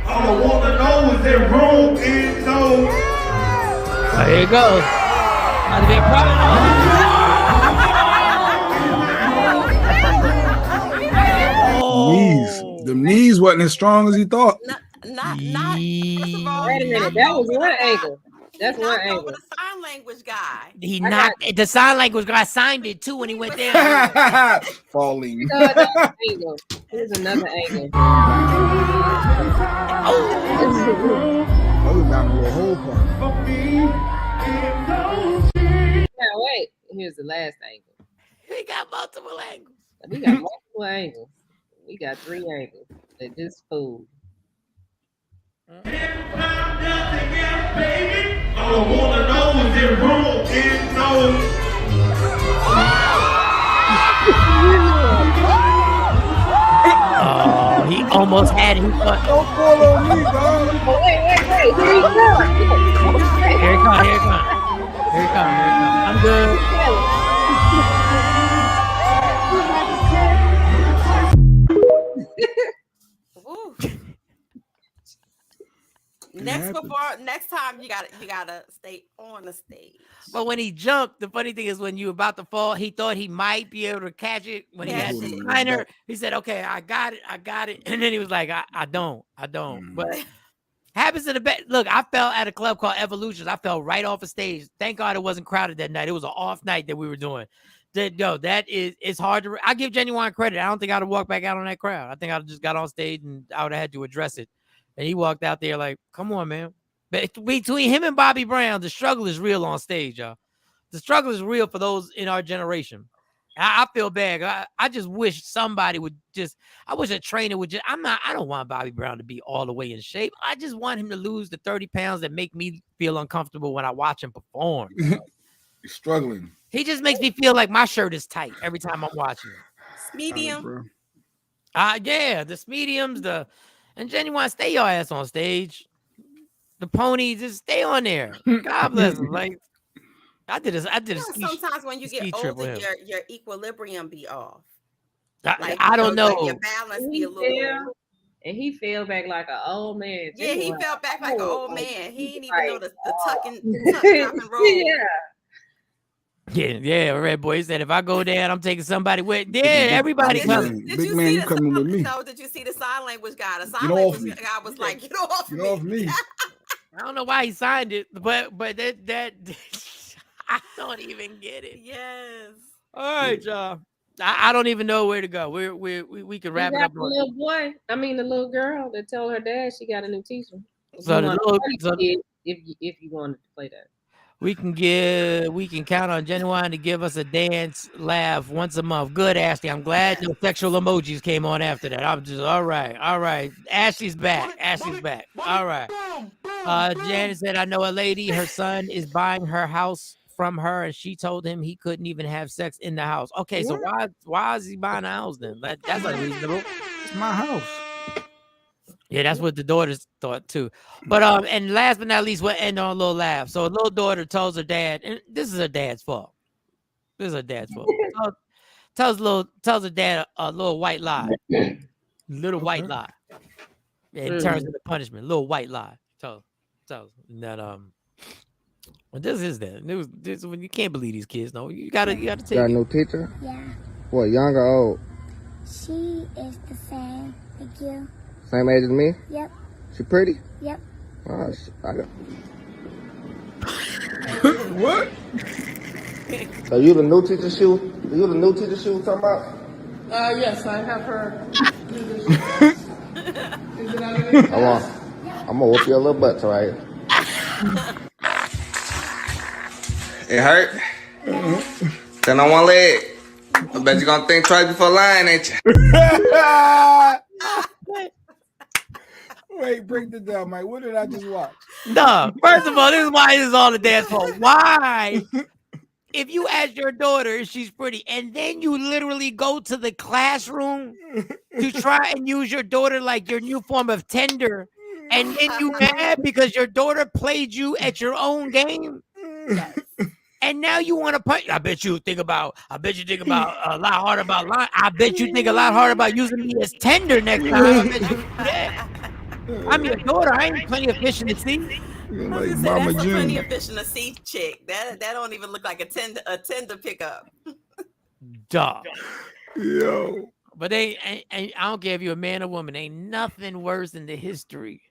All I want to know is there room in those. There you go. Knees. The knees wasn't as strong as he thought. Not. First of all, Wait a minute, that was one angle. That's one angle. Over the sign language guy. He knocked the sign language guy signed it too when he went down. Falling. Here's another angle. Oh, down to a whole part. Now wait, here's the last angle. We got multiple angles. We got multiple angles. We got 3 angles. They just fool. All I want to know is there room in those. Oh, he almost had it. He thought, don't fall on me, dog. Wait. Here he comes. Here he comes. Here he comes. I'm good. Next time you gotta stay on the stage. But when he jumped, the funny thing is when you were about to fall, he thought he might be able to catch it. When he had the liner, he said, "Okay, I got it." And then he was like, "I don't." But happens to the best. Look, I fell at a club called Evolutions. I fell right off a stage. Thank God it wasn't crowded that night. It was an off night that we were doing. It's hard to. I give Genuine credit. I don't think I'd have walked back out on that crowd. I think I'd just got on stage and I would have had to address it. And he walked out there like, "Come on, man." But between him and Bobby Brown, the struggle is real on stage, y'all. The struggle is real for those in our generation. I feel bad. I just wish somebody would I wish a trainer would I don't want Bobby Brown to be all the way in shape. I just want him to lose the 30 pounds that make me feel uncomfortable when I watch him perform. You're struggling. He just makes me feel like my shirt is tight every time I'm watching him. Medium. Yeah, the mediums, and Genuine, stay your ass on stage. The pony, just stay on there. God bless him. Like I did a sometimes when you get older, your equilibrium be off. I don't know. Like your balance be a little. And he fell back like an old man. Yeah, he fell back like an old man. He didn't even know the tuck and roll. Yeah, Red Boy said if I go down, I'm taking somebody with. Yeah, everybody coming. Big man, you coming with me. No, did you see the sign language guy? The sign language guy was like, "Get off me." I don't know why he signed it, but that I don't even get it. Yes. All right, y'all. I don't even know where to go. We could wrap it up. The little boy, the little girl that told her dad she got a new teacher. So if you wanted to play that. We can count on Genuine to give us a dance laugh once a month. Good, Ashley. I'm glad no sexual emojis came on after that. I'm just all right. Ashley's back. All right. Janet said, I know a lady, her son is buying her house from her, and she told him he couldn't even have sex in the house. Okay, so why is he buying a house then? That's unreasonable. It's my house. Yeah, that's what the daughters thought too. But and last but not least, we'll end on a little laugh. So a little daughter tells her dad, and this is her dad's fault. Tells her dad a little white lie. White lie. In terms of the punishment, little white lie. Tells that well, this is that. This when you can't believe these kids. No, you gotta take. Got a new teacher? Yeah. What, young or old? She is the same like you. Same age as me? Yep. She pretty? Yep. Oh, What? So you the new teacher she was talking about? Yes, I have her. I'm gonna whoop your little butt right. It hurt? Stand on one leg. I bet you gonna think twice before lying, ain't you? Wait, break it down, Mike. What did I just watch? No, first of all, this is why this is all the dance for. Why? If you ask your daughter if she's pretty, and then you literally go to the classroom to try and use your daughter like your new form of Tinder, and then you mad because your daughter played you at your own game? Yes. And now you want to punch. I bet you think about a lot harder about lying. I bet you think a lot harder about using me as tender next time. I bet you do that. I'm your daughter. I ain't plenty of fish in the sea. Like Mama that's a plenty of fish in the sea chick. That don't even look like a tender pickup. Duh. Yo. But I don't care if you're a man or woman. Ain't nothing worse in the history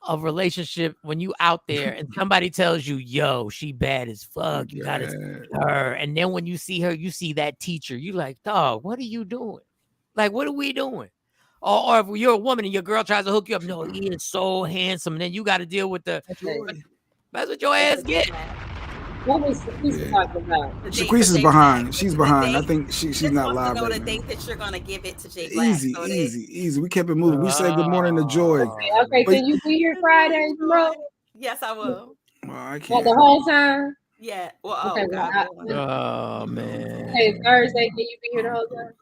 of relationship when you out there and somebody tells you, yo, she bad as fuck. You gotta see her. And then when you see her, you see that teacher. You like, dog, what are you doing? Like, what are we doing? Or if you're a woman and your girl tries to hook you up, no, he is so handsome. And then you got to deal with the that's what your ass get. What was Shaquisa talking about? Shaquisa's behind. She's behind. I think she's not live right now. The date that you're gonna give it to Jay Black. Easy. We kept it moving. We said good morning to Joy. Okay. Can you be here Friday, bro? Yes, I will. Well, I can't. What, the whole time? Yeah. Well, okay, oh man. Okay, Thursday. Can you be here the whole time?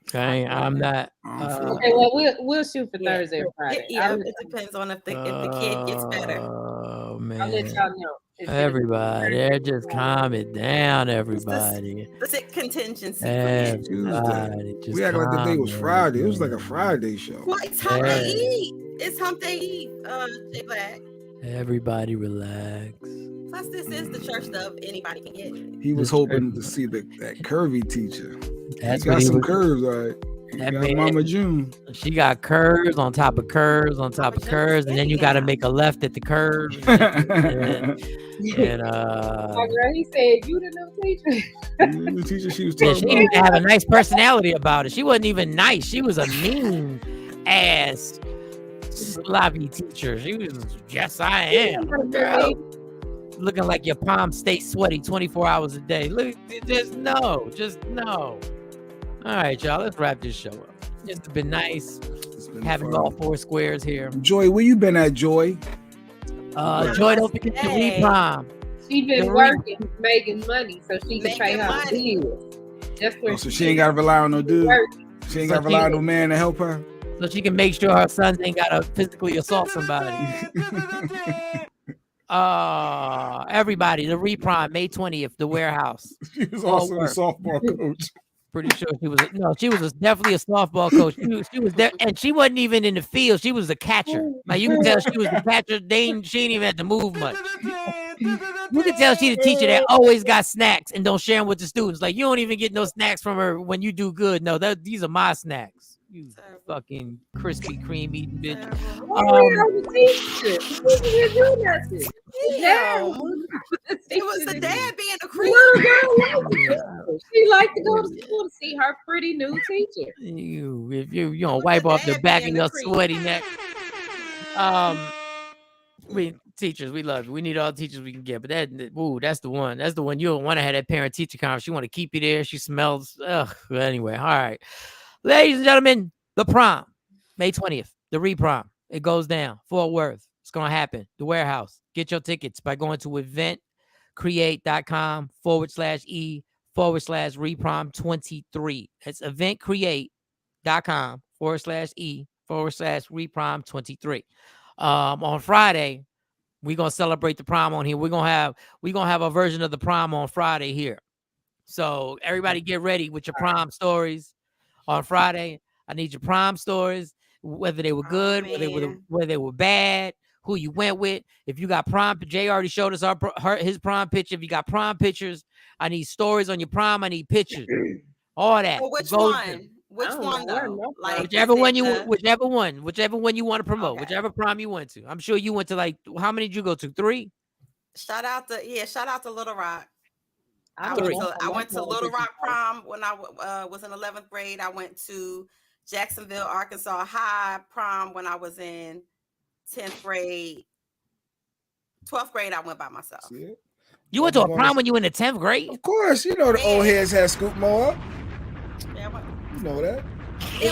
Okay, I'm not. Okay, well, we'll shoot for Thursday or Friday. It depends on if the kid gets better. Oh man. I'll let y'all know. Everybody, just calm it down, everybody. That's it, contingency. Everybody, just we act like the day was Friday. It was like a Friday show. Well, it's Hump Day Eve. It's Hump Day Eve, Jay Black. Everybody relax. Plus, this is the church stuff anybody can get. He was hoping to see that curvy teacher. That's he got some curves, all right. That got Mama June. She got curves on top of curves on top of curves, and then you got to make a left at the curve. And my girl, he said, "You the new teacher." The teacher she was talking she didn't have a nice personality about it. She wasn't even nice. She was a mean ass sloppy teacher. She was, yes, I am. Girl, looking like your palms stay sweaty 24 hours a day. Look, just no. All right, y'all, let's wrap this show up. It's been nice having all four squares here. Joy, where you been at, Joy? Joy, don't forget to re-prom. She been working, making money, so she can pay her bills. That's where so she ain't got to rely on no dude. She ain't got to rely on no man to help her. So she can make sure her sons ain't got to physically assault somebody. Everybody, the re-prom, May 20th, the warehouse. She was also a softball coach. Pretty sure she was definitely a softball coach. She was there, and she wasn't even in the field. She was a catcher. Like, you can tell she was the catcher. She didn't even have to move much. You can tell she the teacher that always got snacks and don't share them with the students. Like, you don't even get no snacks from her when you do good. No, these are my snacks. You fucking Krispy Kreme eating bitch. It was the dad being a creep. She liked to go to school to see her pretty new teacher. If you don't wipe off the back of your sweaty neck. Teachers, we love you. We need all the teachers we can get. But that's the one. That's the one. You don't want to have that parent-teacher conference. You want to keep you there. She smells. Anyway, all right. Ladies and gentlemen, the prom, May 20th, the re-prom. It goes down. Fort Worth. It's going to happen. The warehouse. Get your tickets by going to eventcreate.com/e/reprom23. That's eventcreate.com/e/reprom23. On Friday, we're going to celebrate the prom on here. We're going to have a version of the prom on Friday here. So everybody get ready with your prom stories. On Friday, I need your prom stories, whether they were good, whether they were bad, who you went with. If you got prom, Jay already showed us his prom picture. If you got prom pictures, I need stories on your prom. I need pictures, all that. Well, which one? Which one though? Like whichever one you want to promote, whichever prom you went to. I'm sure you went to, like, how many did you go to? 3? Shout out to Little Rock. I went to Little Rock prom when I was in 11th grade. I went to Jacksonville, Arkansas High prom when I was in 10th grade. 12th grade, I went by myself. You went to a prom when you were in the 10th grade? Of course. You know the old heads had Scoop Mo up. Yeah, you know that.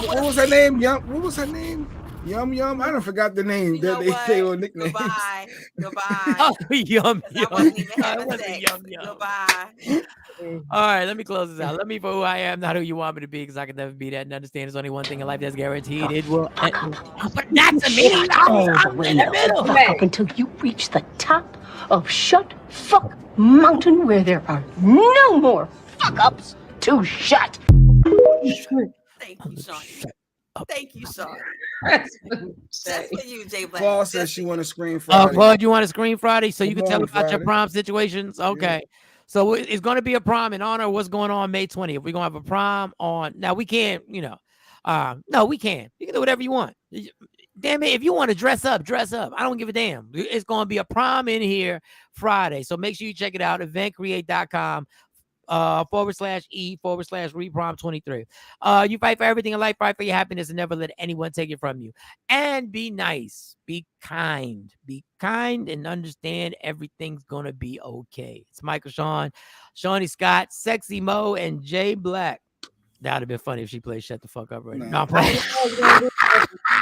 What was her name? What was her name? Yum Yum. I don't forgot the name. They were nicknames. Goodbye. Oh, Yum Yum. I wasn't even having sex. Goodbye. All right, let me close this out. Let me for who I am, not who you want me to be, because I can never be that and understand there's only one thing in life that's guaranteed. It will. But not to me. I'm in the middle. Fuck up until you reach the top of Shut Fuck Mountain, where there are no more fuck ups to shut. Thank you, Shawn. Thank you, Shawn. That's for you, Jay Black. Paul says she want to screen Friday. Claude, you want to screen Friday so you can Come tell on, about your Friday. prom situations? Okay. So it's going to be a prom in honor of what's going on May 20th. We're going to have a prom on. Now, we can't, no, we can. You can do whatever you want. Damn it. If you want to dress up, dress up. I don't give a damn. It's going to be a prom in here Friday. So make sure you check it out. Eventcreate.com. /E/reprom23. You fight for everything in life, fight for your happiness, and never let anyone take it from you. And be nice, be kind, and understand everything's gonna be okay. It's Michael Shawn, Shawnee Scott, Sexy Mo, and Jay Black. That would have been funny if she played Shut the Fuck Up right now. No, I'm playing.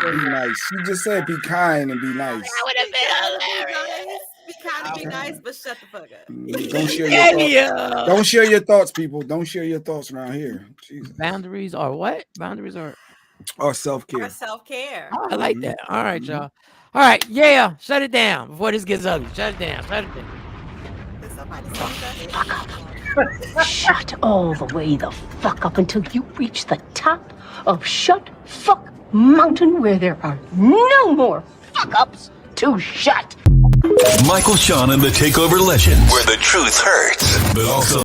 Be nice. She just said be kind and be nice. That would have been hilarious. Be kind and be nice, but shut the fuck up. Don't share your thoughts. Don't share your thoughts, people. Don't share your thoughts around here. Jesus. Boundaries are what? Boundaries are self-care. Or self-care. Oh, I like that. All right, y'all. All right, yeah. Shut it down before this gets ugly. Shut it down. Shut it down. Did somebody Shut all the way the fuck up until you reach the top of Shut Fuck Mountain, where there are no more fuck ups to shut. Michael Shawn and the Takeover Legend, where the truth hurts, but also